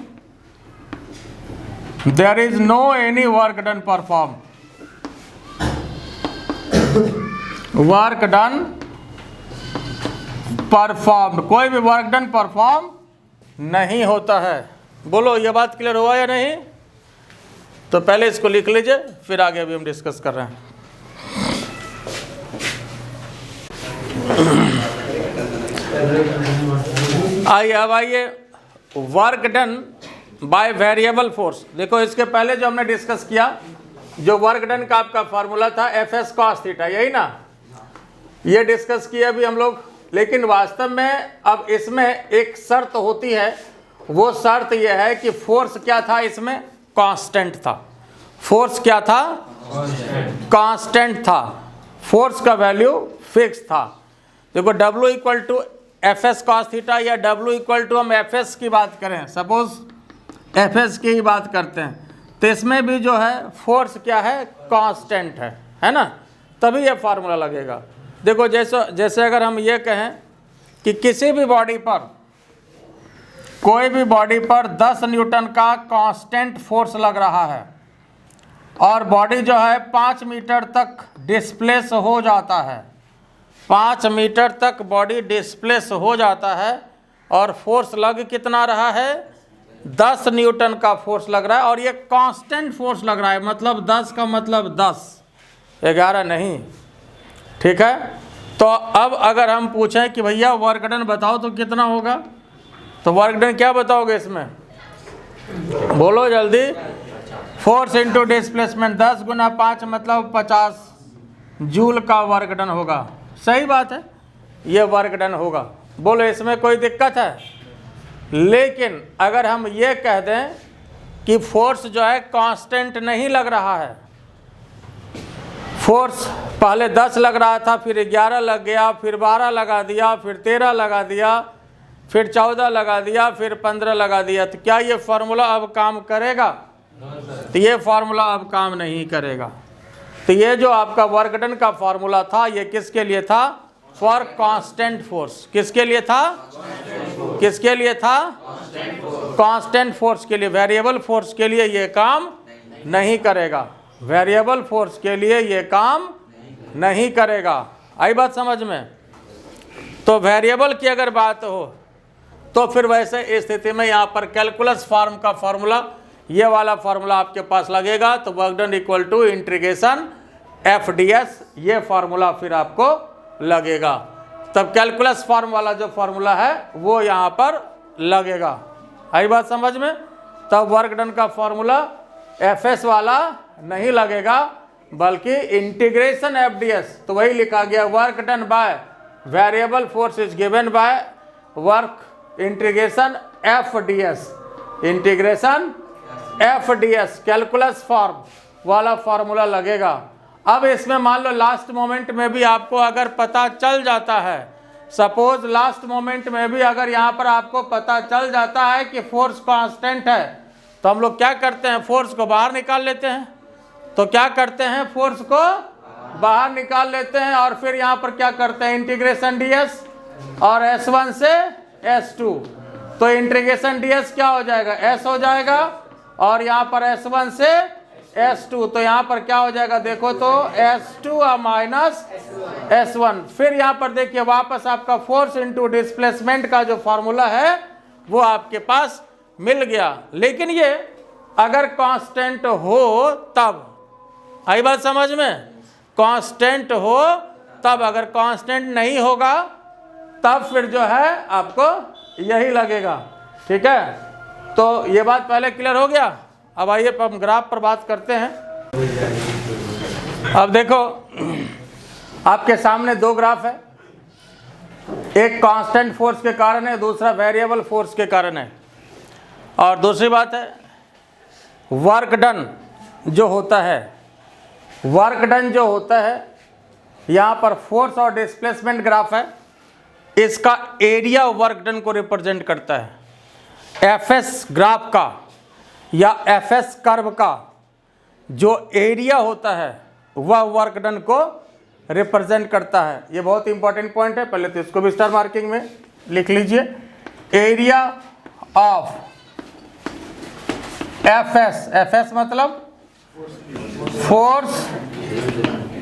there is no any work done performed. Work done perform, कोई भी वर्क डन परफॉर्म नहीं होता है। बोलो ये बात क्लियर हुआ या नहीं? तो पहले इसको लिख लीजिए, फिर आगे अभी हम डिस्कस कर रहे हैं। आइए अब आइए work done by variable force. देखो इसके पहले जो हमने डिस्कस किया, जो वर्क डन का आपका फार्मूला था एफ एस कॉस थीटा, यही ना, ये डिस्कस किया अभी हम लोग। लेकिन वास्तव में अब इसमें एक शर्त होती है, वो शर्त यह है कि फोर्स क्या था इसमें? कांस्टेंट था। फोर्स क्या था? कांस्टेंट था। फोर्स का वैल्यू फिक्स था। देखो W equal to F S cos theta या W इक्वल टू हम एफ एस की बात करें, सपोज एफ एस की ही बात करते हैं, तो इसमें भी जो है फोर्स क्या है? कांस्टेंट है ना, तभी ये फार्मूला लगेगा। देखो जैसे अगर हम ये कहें कि किसी भी बॉडी पर, कोई भी बॉडी पर 10 न्यूटन का कांस्टेंट फोर्स लग रहा है और बॉडी जो है 5 मीटर तक डिस्प्लेस हो जाता है, 5 मीटर तक बॉडी डिस्प्लेस हो जाता है और फोर्स लग कितना रहा है, 10 न्यूटन का फोर्स लग रहा है, और ये कांस्टेंट फोर्स लग रहा है, मतलब 10 का मतलब 10, 11 नहीं, ठीक है। तो अब अगर हम पूछें कि भैया वर्क डन बताओ तो कितना होगा, तो वर्क डन क्या बताओगे इसमें, बोलो जल्दी। फोर्स इंटू डिस्प्लेसमेंट, 10 गुना 5 मतलब 50 जूल का वर्क डन होगा। सही बात है, ये वर्क डन होगा, बोलो इसमें कोई दिक्कत है। लेकिन अगर हम ये कह दें कि फोर्स जो है कांस्टेंट नहीं लग रहा है, फोर्स पहले 10 लग रहा था, फिर 11 लग गया, फिर 12 लगा दिया, फिर 13 लगा दिया, फिर 14 लगा दिया, फिर 15 लगा दिया, तो क्या ये फार्मूला अब काम करेगा? तो ये फार्मूला अब काम नहीं करेगा। तो ये जो आपका वर्क डन का फार्मूला था, ये किसके लिए था? For constant force. किसके लिए था? किसके लिए था? कांस्टेंट फोर्स के लिए। वेरिएबल फोर्स के लिए ये काम नहीं करेगा, वेरिएबल फोर्स के लिए ये काम नहीं करेगा। आई बात समझ में? तो वेरिएबल की अगर बात हो तो फिर वैसे स्थिति में यहाँ पर कैलकुलस फॉर्म का फार्मूला, ये वाला फार्मूला आपके पास लगेगा। तो work done equal to integration FDS, ये फार्मूला फिर आपको लगेगा। तब कैलकुलस फॉर्म वाला जो फार्मूला है वो यहाँ पर लगेगा। आई बात समझ में? तब वर्क डन का फार्मूला FS वाला नहीं लगेगा, बल्कि इंटीग्रेशन FDS। तो वही लिखा गया, work done by variable force is given by work integration FDS, integration FDS calculus form वाला फार्मूला लगेगा। अब इसमें मान लो लास्ट मोमेंट में भी आपको अगर पता चल जाता है, सपोज लास्ट मोमेंट में भी अगर यहाँ पर आपको पता चल जाता है कि फोर्स कांस्टेंट है, तो हम लोग क्या करते हैं, फोर्स को बाहर निकाल लेते हैं। तो क्या करते हैं, फोर्स को बाहर निकाल लेते हैं, और फिर यहाँ पर क्या करते हैं, इंटीग्रेशन DS, और S1 से S2। तो इंटीग्रेशन DS क्या हो जाएगा, S हो जाएगा, और यहाँ पर S1 से S2। तो यहाँ पर क्या हो जाएगा, देखो तो S2 माइनस S1। फिर यहाँ पर देखिए वापस आपका फोर्स इंटू डिस्प्लेसमेंट का जो फॉर्मूला है वो आपके पास मिल गया। लेकिन ये अगर कांस्टेंट हो तब, आई बात समझ में? कांस्टेंट हो तब, अगर कांस्टेंट नहीं होगा तब फिर जो है आपको यही लगेगा। ठीक है, तो ये बात पहले क्लियर हो गया। अब आइए हम ग्राफ पर बात करते हैं। अब देखो आपके सामने दो ग्राफ है, एक कांस्टेंट फोर्स के कारण है, दूसरा वेरिएबल फोर्स के कारण है। और दूसरी बात है वर्क डन जो होता है, वर्क डन जो होता है, यहाँ पर फोर्स और डिस्प्लेसमेंट ग्राफ है, इसका एरिया वर्क डन को रिप्रेजेंट करता है। एफएस ग्राफ का या एफएस कर्व का जो एरिया होता है वह वर्क डन को रिप्रेजेंट करता है। ये बहुत इंपॉर्टेंट पॉइंट है, पहले तो इसको भी स्टार मार्किंग में लिख लीजिए। एरिया ऑफ एफएस, एफएस मतलब फोर्स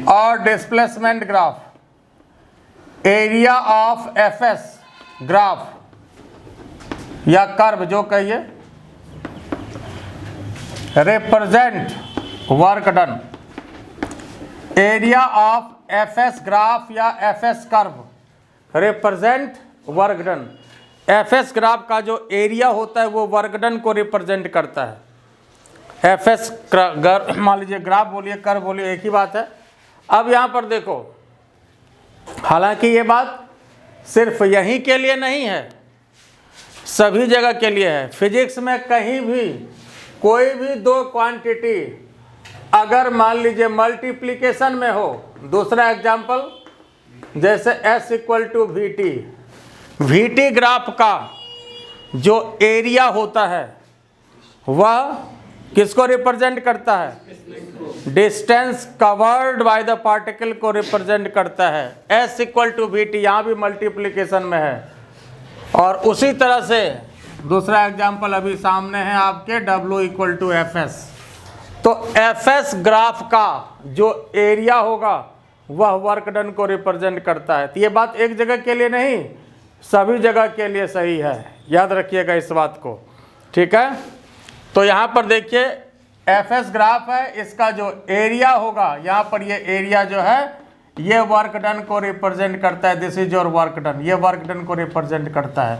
और displacement graph, area of FS graph या कर्व जो कहिए, represent work done. Area of FS graph या FS curve represent work done. FS graph का जो एरिया होता है वो वर्क डन को रिप्रेजेंट करता है। एफएस मान लीजिए ग्राफ बोलिए, कर्व बोलिए, एक ही बात है। अब यहाँ पर देखो, हालांकि ये बात सिर्फ यहीं के लिए नहीं है, सभी जगह के लिए है। फिजिक्स में कहीं भी कोई भी दो क्वांटिटी अगर मान लीजिए मल्टीप्लिकेशन में हो, दूसरा एग्जाम्पल जैसे S equal to VT, VT graph का जो एरिया होता है वह किसको रिप्रेजेंट करता है? Distance covered by the particle को रिप्रेजेंट करता है। S इक्वल टू VT यहाँ भी मल्टीप्लिकेशन में है। और उसी तरह से दूसरा एग्जाम्पल अभी सामने है आपके, W इक्वल टू FS। तो FS ग्राफ का जो एरिया होगा वह वर्क डन को रिप्रेजेंट करता है। तो ये बात एक जगह के लिए नहीं, सभी जगह के लिए सही है, याद रखिएगा इस बात को, ठीक है। तो यहाँ पर देखिए एफएस ग्राफ है, इसका जो एरिया होगा यहाँ पर, ये एरिया जो है ये वर्क डन को रिप्रेजेंट करता है। This is your work done, ये वर्क डन को रिप्रेजेंट करता है।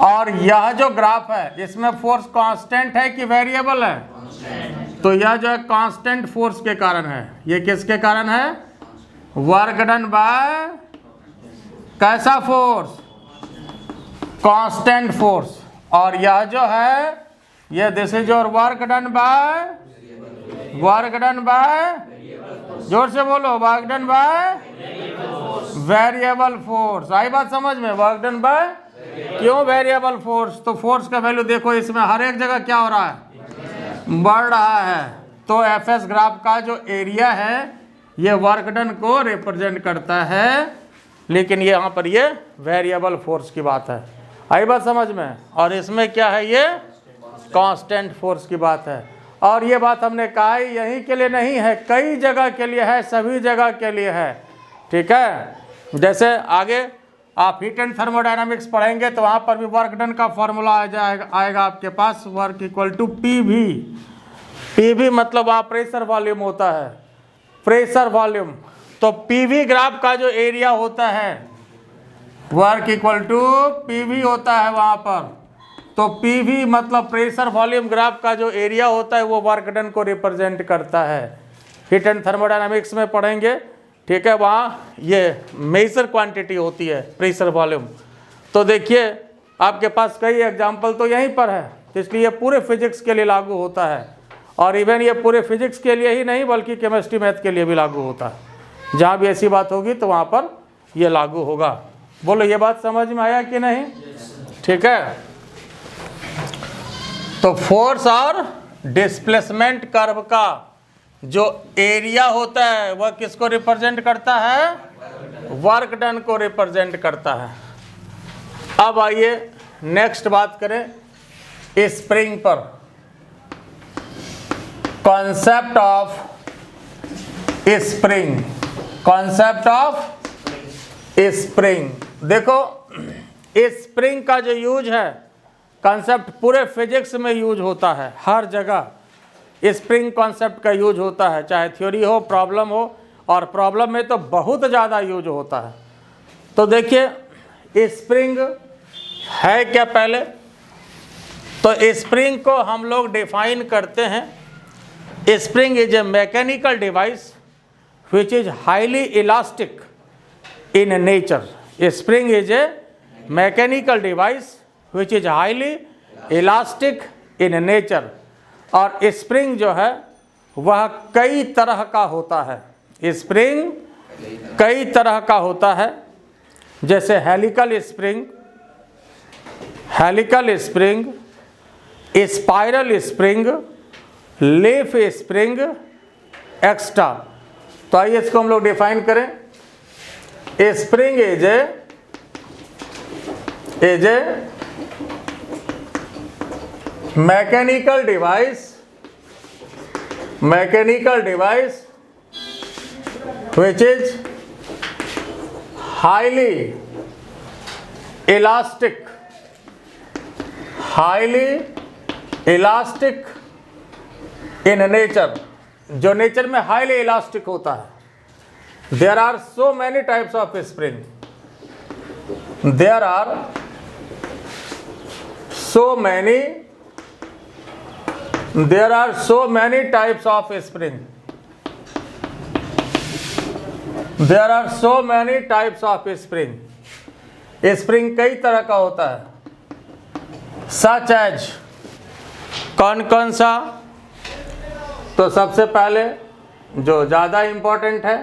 और यह जो ग्राफ है इसमें फोर्स कांस्टेंट है कि वेरिएबल है? तो यह जो है कांस्टेंट फोर्स के कारण है। ये किसके कारण है? वर्क डन बाय कैसा फोर्स? Constant force. और यह जो है ये this is your work done by, work done by, जोर से बोलो, work done by variable force. आई बात समझ में? वर्क डन बाय, क्यों वेरिएबल फोर्स? तो फोर्स का वैल्यू देखो इसमें हर एक जगह क्या हो रहा है? बढ़ रहा है। तो एफएस ग्राफ का जो एरिया है ये वर्क डन को रिप्रेजेंट करता है, लेकिन ये यहाँ पर ये वेरिएबल फोर्स की बात है। आई बात समझ में? और इसमें क्या है? ये कांस्टेंट फोर्स की बात है। और ये बात हमने कहा है यहीं के लिए नहीं है, कई जगह के लिए है, सभी जगह के लिए है, ठीक है। जैसे आगे आप हीट एंड थर्मोडायनामिक्स पढ़ेंगे तो वहाँ पर भी वर्क डन का फॉर्मूला आएगा आपके पास, work equal to PV. PV मतलब वहाँ प्रेशर वॉल्यूम होता है, प्रेशर वॉल्यूम। तो पीवी ग्राफ का जो एरिया होता है वर्क इक्वल टू पीवी होता है वहाँ पर। तो पीवी मतलब प्रेशर वॉल्यूम ग्राफ का जो एरिया होता है वो वर्क डन को रिप्रेजेंट करता है। हीट एंड थर्मोडायनामिक्स में पढ़ेंगे, ठीक है, वहाँ ये मेजर क्वांटिटी होती है प्रेशर वॉल्यूम। तो देखिए आपके पास कई एग्जाम्पल तो यहीं पर है, तो इसलिए ये पूरे फिजिक्स के लिए लागू होता है। और इवन ये पूरे फिजिक्स के लिए ही नहीं बल्कि केमिस्ट्री मैथ के लिए भी लागू होता है। जहाँ भी ऐसी बात होगी तो वहाँ पर ये लागू होगा। बोलो ये बात समझ में आया कि नहीं? ठीक है। तो फोर्स और डिस्प्लेसमेंट कर्व का जो एरिया होता है वह किसको रिप्रेजेंट करता है? वर्क डन को रिप्रेजेंट करता है। अब आइए नेक्स्ट बात करें स्प्रिंग पर। Concept of spring, concept of spring. देखो स्प्रिंग का जो यूज है कॉन्सेप्ट पूरे फिजिक्स में यूज होता है, हर जगह स्प्रिंग कॉन्सेप्ट का यूज होता है, चाहे थ्योरी हो, प्रॉब्लम हो, और प्रॉब्लम में तो बहुत ज़्यादा यूज होता है। तो देखिए स्प्रिंग है क्या पहले, तो स्प्रिंग को हम लोग डिफाइन करते हैं, spring is a mechanical device which is highly elastic in nature. Spring is a mechanical device which is highly elastic in nature. और स्प्रिंग जो है वह कई तरह का होता है। स्प्रिंग कई तरह का होता है, जैसे helical spring, helical spring, spiral spring, leaf spring, extra. तो आइए इसको हम लोग डिफाइन करें। Spring is a mechanical device which is highly elastic in nature, जो नेचर में हाईली इलास्टिक होता है। There are so many types of spring. There are so many types of spring. There are so many types of spring. Spring कई तरह का होता है। Such as, कौन कौन सा? तो सबसे पहले जो ज़्यादा इम्पोर्टेंट है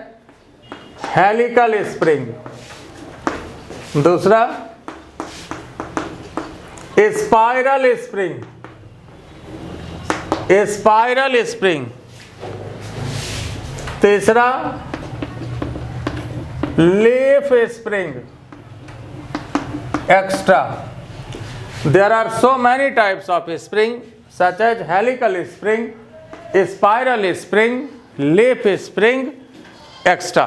हेलिकल स्प्रिंग, दूसरा स्पाइरल स्प्रिंग, तीसरा leaf spring, extra. There are so many types of spring such as helical spring, spiral spring, leaf spring, extra.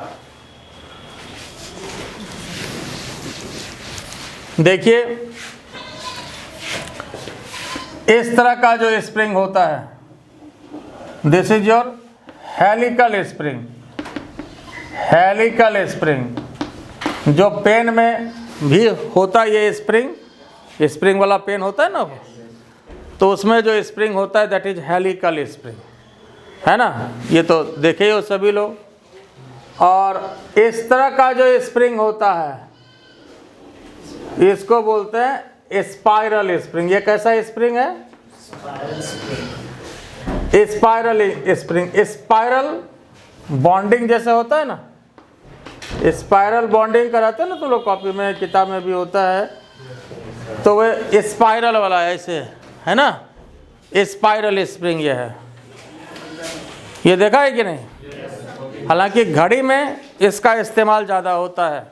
देखिए इस तरह का जो स्प्रिंग होता है, this is your helical spring. Helical spring जो पेन में भी होता है, ये स्प्रिंग वाला पेन होता है ना, तो उसमें जो स्प्रिंग होता है दैट इज हेलिकल स्प्रिंग, है ना। ये तो देखे हो सभी लोग। और इस तरह का जो स्प्रिंग होता है इसको बोलते हैं स्पाइरल स्प्रिंग। ये कैसा स्प्रिंग है? Spiral spring. स्पाइरल बॉन्डिंग जैसे होता है ना, स्पाइरल बॉन्डिंग कराते हैं ना तो लोग कॉपी में, किताब में भी होता है, तो वह स्पाइरल वाला ऐसे है ना, स्पाइरल स्प्रिंग ये है। ये देखा है कि नहीं? हालांकि घड़ी में इसका इस्तेमाल ज़्यादा होता है,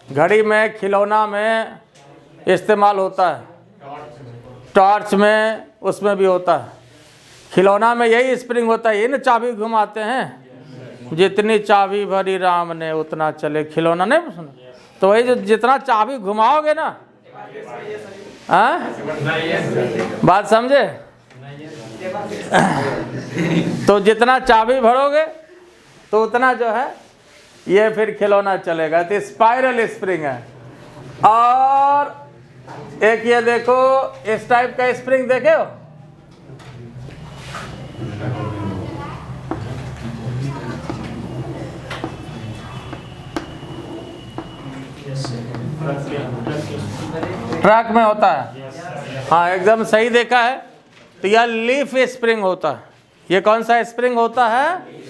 घड़ी में, खिलौना में इस्तेमाल होता है, टॉर्च में, उसमें भी होता है। खिलौना में यही स्प्रिंग होता है, ये ना चाबी घुमाते हैं, जितनी चाबी भरी राम ने उतना चले खिलौना, नहीं सुना? तो वही जो जितना चाबी घुमाओगे ना, बात समझे? तो जितना चाबी भरोगे तो उतना जो है ये फिर खिलौना चलेगा। तो स्पाइरल स्प्रिंग है। और एक ये देखो इस टाइप का स्प्रिंग देखे हो, ट्रक में होता है। हाँ एकदम सही देखा है। तो यह लीफ स्प्रिंग होता है। ये कौन सा स्प्रिंग होता है?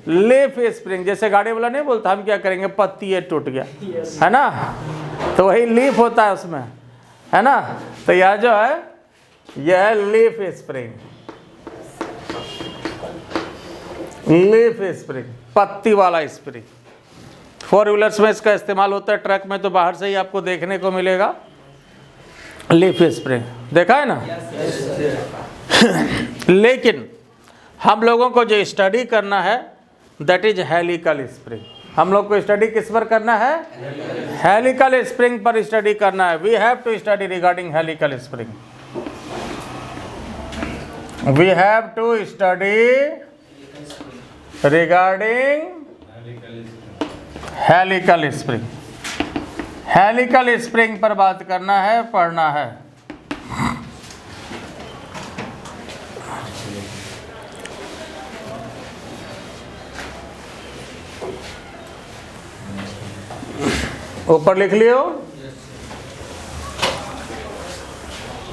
Leaf spring. जैसे गाड़ी वाला नहीं बोलता हम क्या करेंगे, पत्ती ये टूट गया, है ना, तो वही लीफ होता है उसमें, है ना। तो यह जो है यह है लीफ स्प्रिंग। लीफ स्प्रिंग, पत्ती वाला स्प्रिंग। 4 व्हीलर्स में इसका इस्तेमाल होता है, ट्रक में तो बाहर से ही आपको देखने को मिलेगा लीफ स्प्रिंग। देखा है ना? लेकिन हम लोगों को जो स्टडी करना है दैट इज हेलिकल स्प्रिंग। हम लोग को स्टडी किस पर करना है? हेलिकल स्प्रिंग पर स्टडी करना है। We have to study regarding helical spring. We have to study regarding helical spring. Helical spring पर बात करना है, पढ़ना है। ऊपर लिख लियो।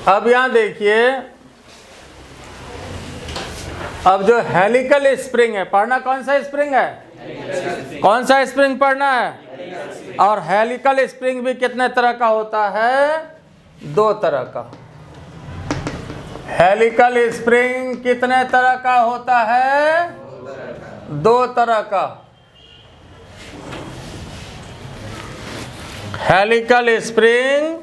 अब यहां देखिए, अब जो हेलिकल स्प्रिंग है, पढ़ना कौन सा स्प्रिंग है? कौन सा स्प्रिंग पढ़ना है? और हेलिकल स्प्रिंग भी कितने तरह का होता है? 2 तरह का। हेलिकल स्प्रिंग कितने तरह का होता है? 2 तरह का। हेलिकल स्प्रिंग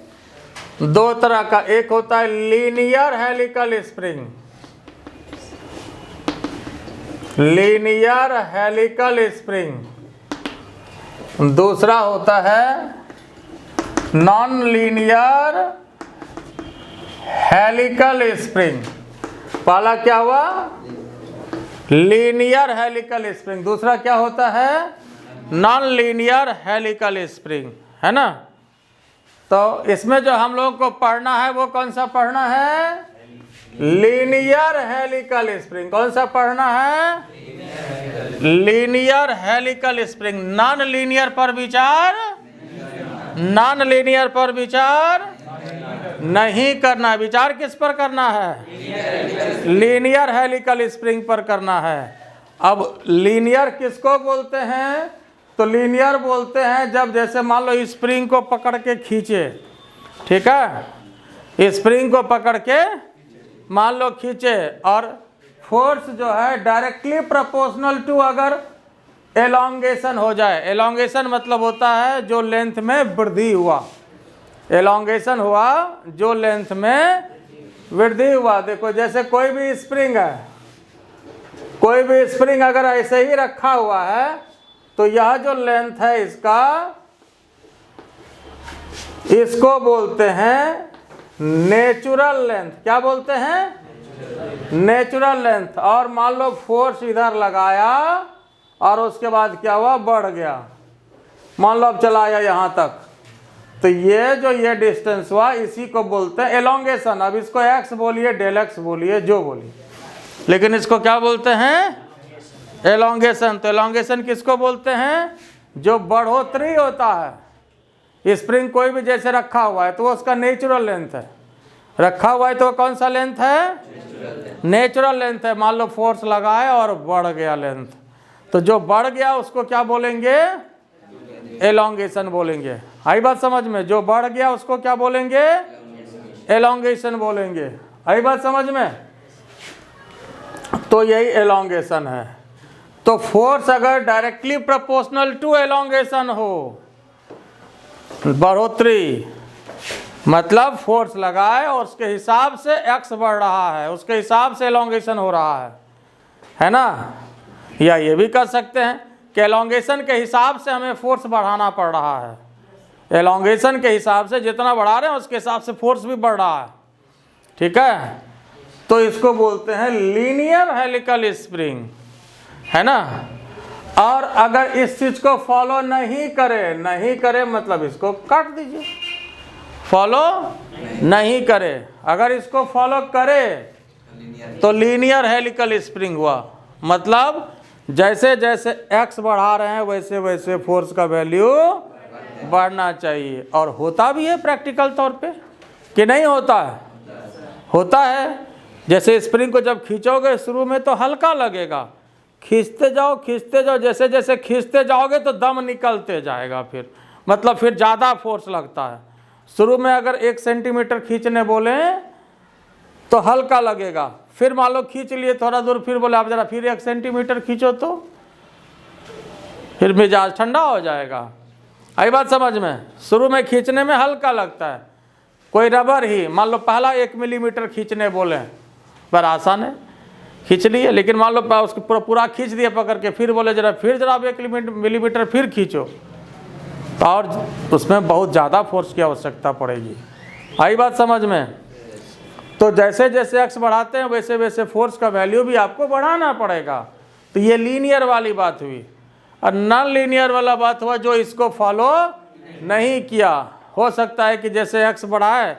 2 तरह का। एक होता है linear helical spring, linear helical spring. दूसरा होता है नॉन लीनियर हेलिकल स्प्रिंग। पहला क्या हुआ? Linear helical spring. दूसरा क्या होता है? नॉन लीनियर हेलिकल स्प्रिंग, है ना। तो इसमें जो हम लोग को पढ़ना है वो कौन सा पढ़ना है? Linear helical spring. कौन सा पढ़ना है? Linear helical spring. Non linear पर विचार, नॉन लीनियर पर विचार नहीं करना है। विचार किस पर करना है? लीनियर हेलिकल स्प्रिंग पर करना है। अब लीनियर किसको बोलते हैं? तो लीनियर बोलते हैं जब जैसे मान लो स्प्रिंग को पकड़ के खींचे, ठीक है, स्प्रिंग को पकड़ के मान लो खींचे और फोर्स जो है डायरेक्टली प्रोपोर्शनल टू अगर एलोंगेशन हो जाए। एलोंगेशन मतलब होता है जो लेंथ में वृद्धि हुआ। एलोंगेशन हुआ जो लेंथ में वृद्धि हुआ। देखो जैसे कोई भी स्प्रिंग है, कोई भी स्प्रिंग अगर ऐसे ही रखा हुआ है तो यह जो लेंथ है इसका, इसको बोलते हैं नेचुरल लेंथ। क्या बोलते हैं? Natural length. और मान लो फोर्स इधर लगाया और उसके बाद क्या हुआ, बढ़ गया। मान लो अब चला आया यहाँ तक, तो ये डिस्टेंस हुआ, इसी को बोलते हैं एलोंगेशन। अब इसको एक्स बोलिए, डेल एक्स बोलिए, जो बोलिए, लेकिन इसको क्या बोलते हैं? एलोंगेशन। तो एलोंगेशन किसको बोलते हैं? जो बढ़ोतरी होता है। स्प्रिंग कोई भी जैसे रखा हुआ है तो वो उसका नेचुरल लेंथ है। रखा हुआ है तो कौन सा लेंथ है? नेचुरल लेंथ है। मान लो फोर्स लगाए और बढ़ गया लेंथ, तो जो बढ़ गया उसको क्या बोलेंगे? एलोंगेशन बोलेंगे। आई बात समझ में? जो बढ़ गया उसको क्या बोलेंगे? एलोंगेशन बोलेंगे। आई बात समझ में? तो यही एलोंगेशन है। तो फोर्स अगर डायरेक्टली प्रोपोर्शनल टू एलोंगेशन हो, बढ़ोतरी मतलब फोर्स लगाए और उसके हिसाब से एक्स बढ़ रहा है, उसके हिसाब से एलोंगेशन हो रहा है ना? या ये भी कर सकते हैं कि एलोंगेशन के हिसाब से हमें फोर्स बढ़ाना पड़ रहा है। एलोंगेशन के हिसाब से जितना बढ़ा रहे हैं उसके हिसाब से फोर्स भी बढ़ रहा है। ठीक है? तो इसको बोलते हैं लीनियर हेलिकल स्प्रिंग, है ना? और अगर इस चीज को फॉलो नहीं करे मतलब इसको काट दीजिए। फॉलो नहीं करे, अगर इसको फॉलो करे तो लीनियर हेलिकल स्प्रिंग हुआ। मतलब जैसे जैसे एक्स बढ़ा रहे हैं वैसे वैसे फोर्स का वैल्यू बढ़ना चाहिए। और होता भी है प्रैक्टिकल तौर पे कि नहीं होता है? होता है। जैसे स्प्रिंग को जब खींचोगे शुरू में तो हल्का लगेगा, खींचते जाओ, जैसे जैसे खींचते जाओगे तो दम निकलते जाएगा। फिर मतलब फिर ज़्यादा फोर्स लगता है। शुरू में अगर 1 सेंटीमीटर खींचने बोले तो हल्का लगेगा, फिर मान लो खींच लिए थोड़ा दूर, फिर बोले आप जरा फिर 1 सेंटीमीटर खींचो तो फिर मिजाज ठंडा हो जाएगा। आई बात समझ में? शुरू में खींचने में हल्का लगता है। कोई रबर ही मान लो पहला 1 मिलीमीटर खींचने बोले, पर आसान है, खींच लिए। लेकिन मान लो उसको पूरा खींच दिया पकड़ के, फिर बोले जरा 1 मिलीमीटर फिर खींचो, तो और उसमें बहुत ज़्यादा फोर्स की आवश्यकता पड़ेगी। आई बात समझ में? तो जैसे जैसे एक्स बढ़ाते हैं वैसे वैसे फोर्स का वैल्यू भी आपको बढ़ाना पड़ेगा। तो ये लीनियर वाली बात हुई। और नॉन लीनियर वाला बात हुआ जो इसको फॉलो नहीं किया। हो सकता है कि जैसे एक्स बढ़ाए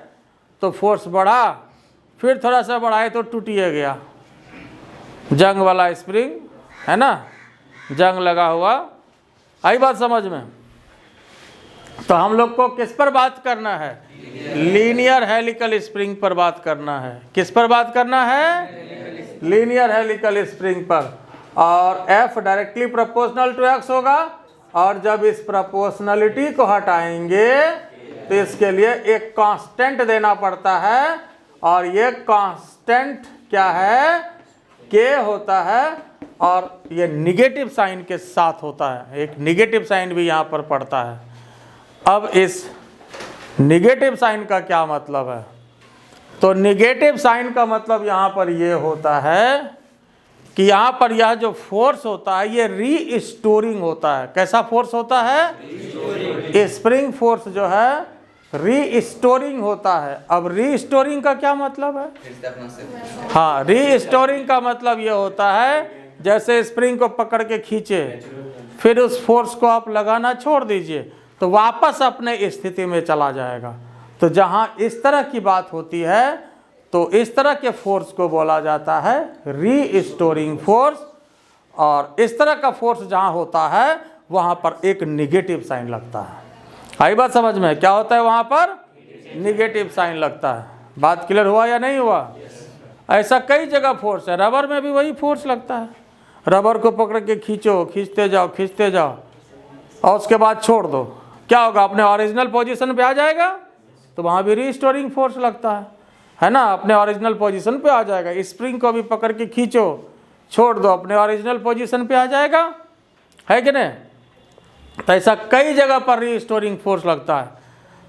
तो फोर्स बढ़ा, फिर थोड़ा सा बढ़ाए तो टूटिए गया। जंग वाला स्प्रिंग है ना, जंग लगा हुआ। आई बात समझ में? तो हम लोग को किस पर बात करना है? लीनियर हेलिकल स्प्रिंग पर बात करना है। किस पर बात करना है? लीनियर हेलिकल स्प्रिंग पर। और F directly proportional to X होगा। और जब इस प्रोपोर्शनलिटी को हटाएंगे तो इसके लिए एक कांस्टेंट देना पड़ता है। और ये कांस्टेंट क्या है? K होता है। और ये निगेटिव साइन के साथ होता है। एक निगेटिव साइन भी यहाँ पर पड़ता है। अब इस निगेटिव साइन का क्या मतलब है? तो निगेटिव साइन का मतलब यहाँ पर ये होता है कि यहाँ पर यह जो फोर्स होता है ये रीस्टोरिंग होता है। कैसा फोर्स होता है? स्प्रिंग फोर्स जो है रीस्टोरिंग होता है। अब रीस्टोरिंग का क्या मतलब है? हाँ, रीस्टोरिंग का मतलब ये होता है जैसे स्प्रिंग को पकड़ के खींचे, फिर उस फोर्स को आप लगाना छोड़ दीजिए तो वापस अपने स्थिति में चला जाएगा। तो जहाँ इस तरह की बात होती है तो इस तरह के फोर्स को बोला जाता है रीस्टोरिंग फोर्स। और इस तरह का फोर्स जहाँ होता है वहाँ पर एक निगेटिव साइन लगता है। आई बात समझ में? क्या होता है वहाँ पर? निगेटिव साइन लगता है। बात क्लियर हुआ या नहीं हुआ? ऐसा कई जगह फोर्स है। रबर में भी वही फोर्स लगता है। रबर को पकड़ के खींचो, खींचते जाओ और उसके बाद छोड़ दो, क्या होगा? अपने ओरिजिनल पोजीशन पे आ जाएगा। तो वहाँ भी रीस्टोरिंग फोर्स लगता है ना, अपने ओरिजिनल पोजीशन पे आ जाएगा। स्प्रिंग को भी पकड़ के खींचो, छोड़ दो, अपने ओरिजिनल पोजीशन पे आ जाएगा, है कि नहीं? तो ऐसा कई जगह पर रीस्टोरिंग फोर्स लगता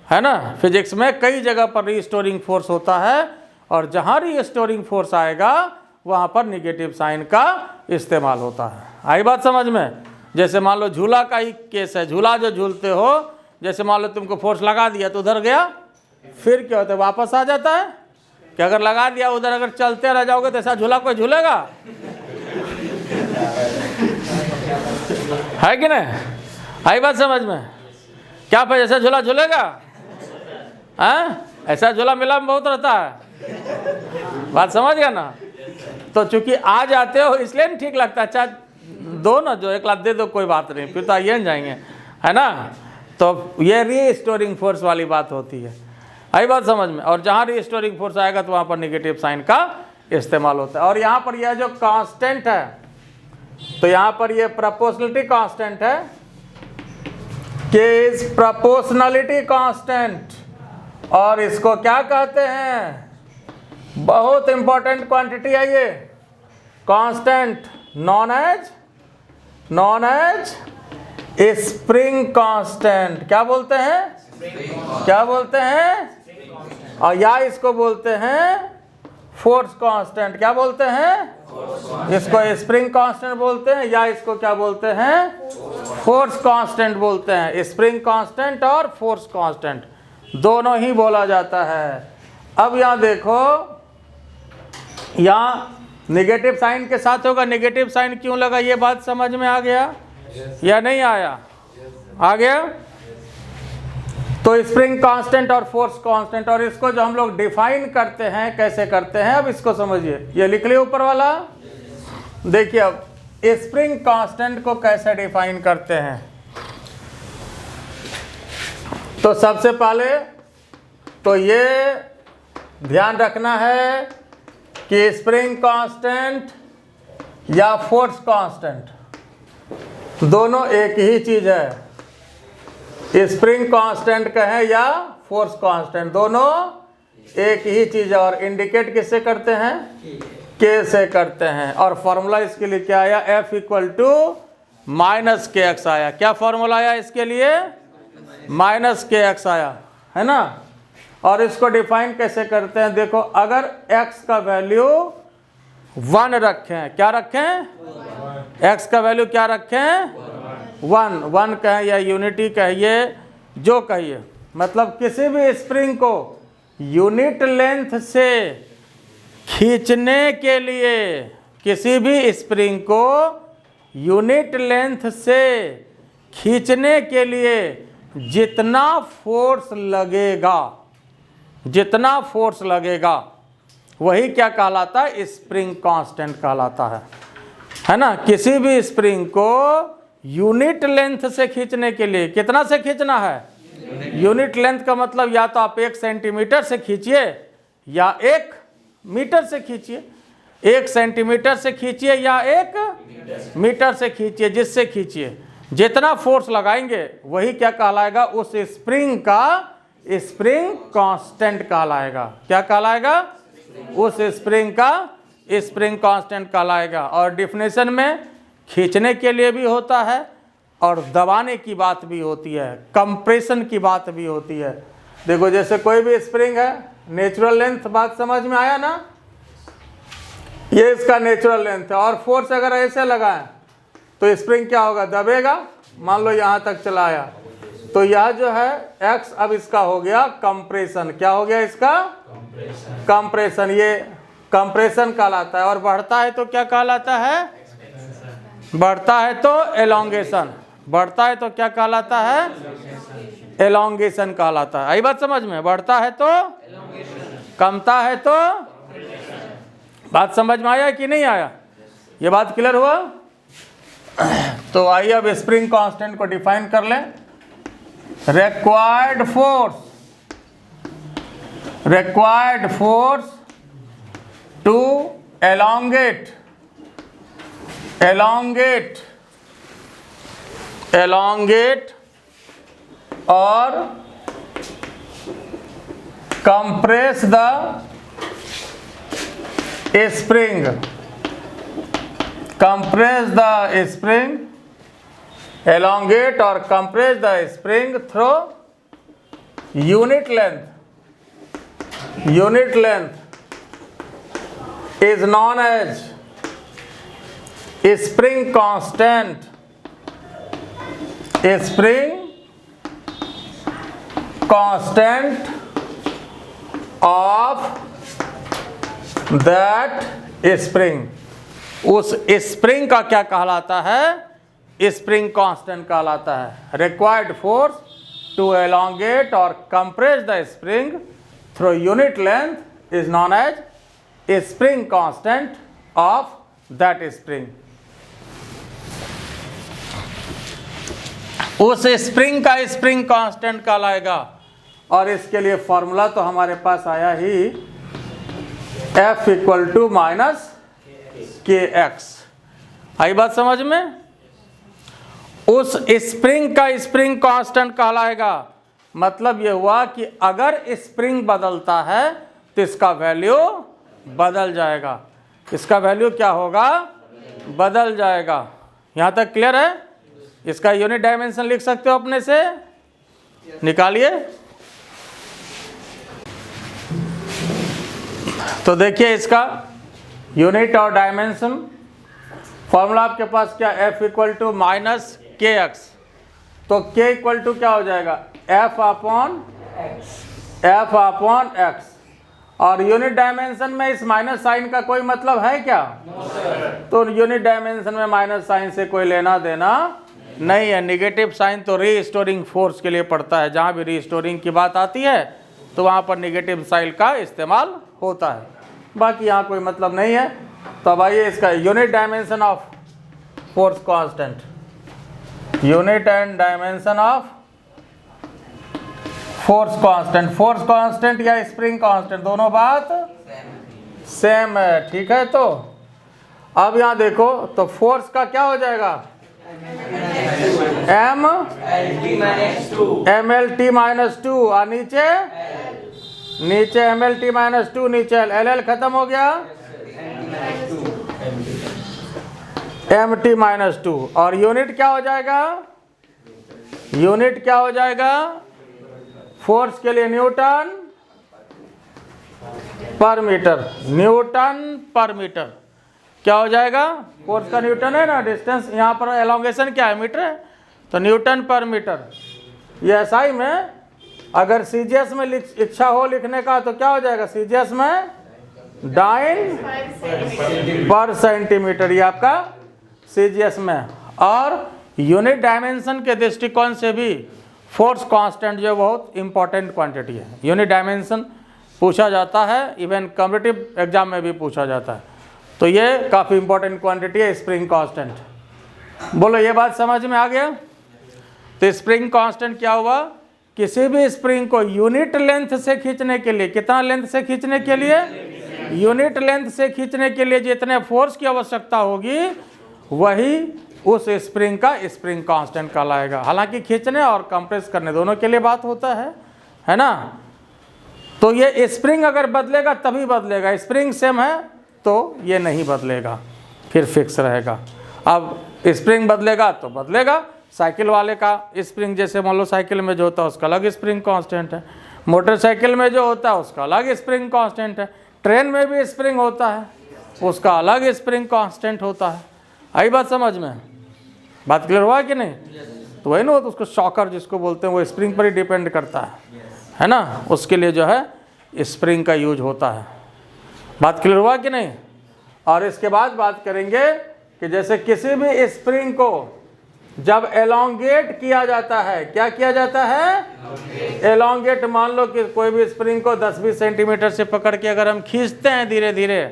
है ना। फिजिक्स में कई जगह पर रीस्टोरिंग फोर्स होता है। और जहाँ रीस्टोरिंग फोर्स आएगा वहाँ पर निगेटिव साइन का इस्तेमाल होता है। आई बात समझ में? जैसे मान लो झूला का ही केस है। झूला जो झूलते हो जैसे मान लो तुमको फोर्स लगा दिया तो उधर गया, फिर क्या होता है, वापस आ जाता है। कि अगर लगा दिया उधर, अगर चलते रह जाओगे तो ऐसा झूला कोई झूलेगा? है कि नहीं? आई बात समझ में? क्या फिर ऐसा झूला झूलेगा? हाँ, ऐसा झूला मेला में बहुत रहता है। बात समझ गया ना? तो चूंकि आ जाते हो इसलिए नहीं ठीक लगता। अच्छा दो ना, जो 1 लाख दे दो, कोई बात नहीं, फिर तो आइए जाएंगे, है ना? तो ये रीस्टोरिंग फोर्स वाली बात होती है। आई बात समझ में? और जहाँ रीस्टोरिंग फोर्स आएगा तो वहाँ पर नेगेटिव साइन का इस्तेमाल होता है। और यहाँ पर यह जो कांस्टेंट है, तो यहाँ पर यह प्रोपोर्शनलिटी कांस्टेंट है, के इज प्रोपोर्शनलिटी कांस्टेंट। और इसको क्या कहते हैं? बहुत इंपॉर्टेंट क्वांटिटी है ये constant, known as spring constant. क्या बोलते हैं? क्या बोलते हैं? और या इसको बोलते हैं फोर्स कांस्टेंट। क्या बोलते हैं? इसको स्प्रिंग कांस्टेंट बोलते हैं, या इसको क्या बोलते हैं? फोर्स कांस्टेंट बोलते हैं। स्प्रिंग कांस्टेंट और फोर्स कांस्टेंट दोनों ही बोला जाता है। अब यहाँ देखो, यहाँ नेगेटिव साइन के साथ होगा। नेगेटिव साइन क्यों लगा, ये बात समझ में आ गया या नहीं आया? आ गया? तो स्प्रिंग कांस्टेंट और फोर्स कांस्टेंट, और इसको जो हम लोग डिफाइन करते हैं, कैसे करते हैं, अब इसको समझिए। ये लिख लिया ऊपर वाला। देखिए अब स्प्रिंग कांस्टेंट को कैसे डिफाइन करते हैं। तो सबसे पहले तो ये ध्यान रखना है कि स्प्रिंग कांस्टेंट या फोर्स कांस्टेंट दोनों एक ही चीज है। स्प्रिंग कांस्टेंट कहें या फोर्स कांस्टेंट, दोनों एक ही चीज है। और इंडिकेट किससे करते हैं? के से करते हैं। और फॉर्मूला इसके लिए क्या आया? F = -kx आया। क्या फॉर्मूला आया इसके लिए? -kx आया, है ना? और इसको डिफाइन कैसे करते हैं? देखो, अगर x का वैल्यू 1 रखें, क्या रखें? x का वैल्यू क्या रखें? 1 कहें या यूनिटी कहिए, जो कहिए, मतलब किसी भी स्प्रिंग को यूनिट लेंथ से खींचने के लिए, किसी भी स्प्रिंग को यूनिट लेंथ से खींचने के लिए जितना फोर्स लगेगा, वही क्या कहलाता है? स्प्रिंग कांस्टेंट कहलाता है ना? किसी भी स्प्रिंग को यूनिट लेंथ से खींचने के लिए, कितना से खींचना है? यूनिट लेंथ का मतलब या तो आप 1 सेंटीमीटर से खींचिए या 1 मीटर से खींचिए। 1 सेंटीमीटर से खींचिए या 1 मीटर से खींचिए, जिससे खींचिए, जितना फोर्स लगाएंगे वही क्या कहलाएगा? उस स्प्रिंग का स्प्रिंग कांस्टेंट कहलाएगा। क्या कहलाएगा? उस स्प्रिंग का स्प्रिंग कांस्टेंट कहलाएगा। और डिफिनेशन में खींचने के लिए भी होता है और दबाने की बात भी होती है, कंप्रेशन की बात भी होती है। देखो, जैसे कोई भी स्प्रिंग है, नेचुरल लेंथ, बात समझ में आया ना? ये इसका नेचुरल लेंथ है। और फोर्स अगर ऐसे लगाएं तो स्प्रिंग क्या होगा? दबेगा। मान लो यहाँ तक चलाया, तो यह जो है x, अब इसका हो गया कंप्रेशन। क्या हो गया इसका? कंप्रेशन। ये कंप्रेशन कहलाता है। और बढ़ता है तो क्या कहलाता है? बढ़ता है तो एलोंगेशन। बढ़ता है तो क्या कहलाता है? एलोंगेशन कहलाता है। आई बात समझ में? बढ़ता है तो, कमता है तो। बात समझ में आया कि नहीं आया? ये बात क्लियर हुआ? तो आइए अब स्प्रिंग कांस्टेंट को डिफाइन कर लें। Required force to elongate or compress the spring. Elongate or compress the spring through unit length is known as spring constant. Constant of that spring, उस स्प्रिंग का क्या कहलाता है? स्प्रिंग कांस्टेंट कहलाता है। Required force to elongate or compress the spring through unit length is known as spring constant of that spring. उस spring का spring constant कहलाएगा। और इसके लिए फॉर्मूला तो हमारे पास आया ही, F equal to minus K X. आई बात समझ में? उस स्प्रिंग का स्प्रिंग कांस्टेंट कहलाएगा। मतलब यह हुआ कि अगर स्प्रिंग बदलता है तो इसका वैल्यू बदल जाएगा। इसका वैल्यू क्या होगा? बदल जाएगा। यहां तक क्लियर है? इसका यूनिट डायमेंशन लिख सकते हो अपने से, निकालिए। तो देखिए इसका यूनिट और डायमेंशन फॉर्मूला आपके पास क्या? F equal to minus K x. तो K इक्वल टू क्या हो जाएगा? F upon x. और यूनिट डायमेंशन में इस माइनस साइन का कोई मतलब है क्या? तो यूनिट डायमेंशन में माइनस साइन से कोई लेना देना नहीं है। नेगेटिव साइन तो रीस्टोरिंग फोर्स के लिए पड़ता है। जहाँ भी रीस्टोरिंग की बात आती है तो वहाँ पर नेगेटिव साइन का इस्तेमाल होता है। बाकी यहाँ कोई मतलब नहीं है। तो अब आइए इसका unit dimension of force constant, unit and dimension of force constant. Force constant या स्प्रिंग कांस्टेंट दोनों बात सेम है, ठीक है। तो अब यहाँ देखो, तो फोर्स का क्या हो जाएगा? MLT माइनस 2 और नीचे MLT माइनस 2, नीचे LL खत्म हो गया, MT माइनस 2। और यूनिट क्या हो जाएगा? यूनिट क्या हो जाएगा? फोर्स के लिए न्यूटन पर मीटर। न्यूटन पर मीटर क्या हो जाएगा? फोर्स का न्यूटन है ना, डिस्टेंस यहाँ पर एलोंगेशन क्या है? मीटर है, तो न्यूटन पर मीटर। ये SI में अगर CGS में इच्छा हो लिखने का तो क्या हो जाएगा? CGS में डाइन पर सेंटीमीटर, ये आपका CGS में। और यूनिट डायमेंशन के दृष्टिकोण से भी फोर्स कांस्टेंट जो बहुत इंपॉर्टेंट क्वांटिटी है। यूनिट डायमेंशन पूछा जाता है, इवन कॉम्पिटिटिव एग्जाम में भी पूछा जाता है। तो ये काफ़ी इंपॉर्टेंट क्वांटिटी है स्प्रिंग कांस्टेंट। बोलो ये बात समझ में आ गया? तो स्प्रिंग कांस्टेंट क्या हुआ? किसी भी स्प्रिंग को यूनिट लेंथ से खींचने के लिए, कितना लेंथ से खींचने के लिए? यूनिट लेंथ से खींचने के लिए जितने फोर्स की आवश्यकता होगी वही उस स्प्रिंग का स्प्रिंग कांस्टेंट कहलाएगा। हालांकि खींचने और कंप्रेस करने दोनों के लिए बात होता है ना। तो ये स्प्रिंग अगर बदलेगा तभी बदलेगा, स्प्रिंग सेम है तो ये नहीं बदलेगा, फिर फिक्स रहेगा। अब स्प्रिंग बदलेगा तो बदलेगा। साइकिल वाले का स्प्रिंग जैसे मान लो साइकिल में जो होता है उसका अलग स्प्रिंग कांस्टेंट है, मोटरसाइकिल में जो होता है उसका अलग स्प्रिंग कांस्टेंट है, ट्रेन में भी स्प्रिंग होता है उसका अलग स्प्रिंग कांस्टेंट होता है। आई बात समझ में? बात क्लियर हुआ कि नहीं? तो वही ना, तो उसको शॉकर जिसको बोलते हैं वो स्प्रिंग पर ही डिपेंड करता है ना, उसके लिए जो है स्प्रिंग का यूज होता है। बात क्लियर हुआ कि नहीं? और इसके बाद बात करेंगे कि जैसे किसी भी स्प्रिंग को जब एलोंगेट किया जाता है, क्या किया जाता है? एलोंगेट। मान लो कि कोई भी स्प्रिंग को 10-20 सेंटीमीटर से पकड़ के अगर हम खींचते हैं धीरे धीरे,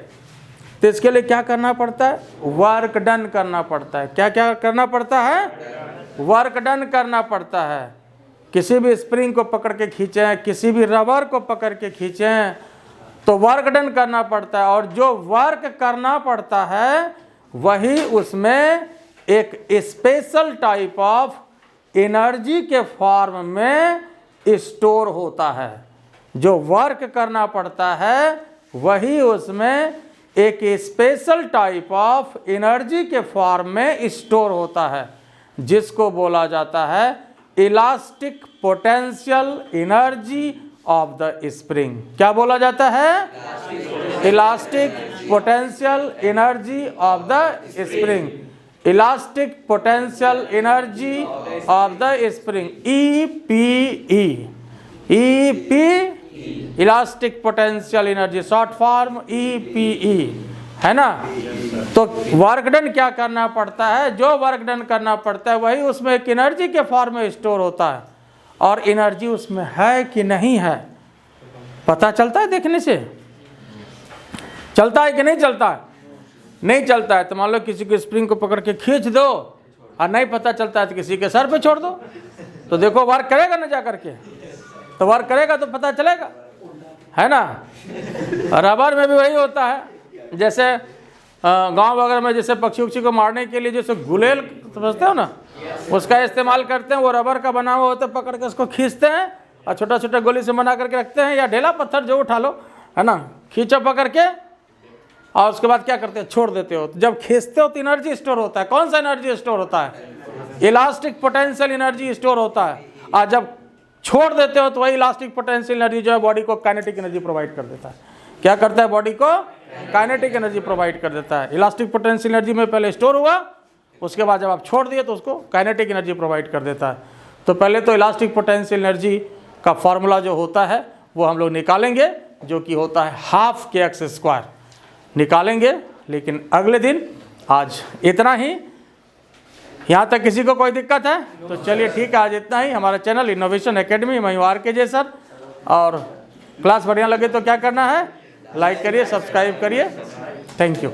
तो इसके लिए क्या करना पड़ता है? वर्क डन करना पड़ता है। क्या क्या करना पड़ता है? वर्क डन करना पड़ता है। किसी भी स्प्रिंग को पकड़ के खींचें, किसी भी रबर को पकड़ के खींचें तो वर्क डन करना पड़ता है। और जो वर्क करना पड़ता है वही उसमें एक स्पेशल टाइप ऑफ एनर्जी के फॉर्म में स्टोर होता है। जो वर्क करना पड़ता है वही उसमें एक स्पेशल टाइप ऑफ एनर्जी के फॉर्म में स्टोर होता है, जिसको बोला जाता है elastic potential energy of the spring. क्या बोला जाता है? Elastic potential energy of the spring. Elastic potential energy of the spring, EPE। EP, elastic potential energy, short form EPE, है ना। तो वर्क डन क्या करना पड़ता है, जो वर्क डन करना पड़ता है वही उसमें एक एनर्जी के फॉर्म में स्टोर होता है, और एनर्जी उसमें है कि नहीं है पता चलता है देखने से। चलता है कि नहीं चलता है? नहीं चलता है तो मान लो किसी के स्प्रिंग को पकड़ के खींच दो और नहीं पता चलता है तो किसी के सर पे छोड़ दो, तो देखो वर्क करेगा ना, जा करके तो वर्क करेगा तो पता चलेगा, है ना। रबर में भी वही होता है, जैसे गांव वगैरह में जैसे पक्षी उक्षी को मारने के लिए जैसे गुलेल समझते हो ना, उसका इस्तेमाल करते हैं। वो रबर का बना हुआ होता है, पकड़ के उसको खींचते हैं और छोटा छोटा गोली से बना करके रखते हैं, या ढेला पत्थर जो उठा लो, है ना, खींचो पकड़ के, और उसके बाद क्या करते हैं, छोड़ देते हो। जब खींचते हो तो एनर्जी स्टोर होता है। कौन सा एनर्जी स्टोर होता है? इलास्टिक पोटेंशियल एनर्जी स्टोर होता है। और जब छोड़ देते हो तो वही इलास्टिक पोटेंशियल एनर्जी जो है बॉडी को काइनेटिक एनर्जी प्रोवाइड कर देता है। क्या करता है? बॉडी को काइनेटिक एनर्जी प्रोवाइड कर देता है। इलास्टिक पोटेंशियल एनर्जी में पहले स्टोर हुआ, उसके बाद जब आप छोड़ दिए तो उसको काइनेटिक एनर्जी प्रोवाइड कर देता है। तो पहले तो इलास्टिक पोटेंशियल एनर्जी का फॉर्मूला जो होता है वो हम लोग निकालेंगे, जो कि होता है हाफ kx² निकालेंगे। लेकिन अगले दिन, आज इतना ही। यहाँ तक किसी को कोई दिक्कत है तो चलिए ठीक है, आज इतना ही। हमारा चैनल इनोवेशन एकेडमी, मैं हूँ RKJ सर, और क्लास बढ़िया लगे तो क्या करना है, लाइक करिए, सब्सक्राइब करिए। Thank you.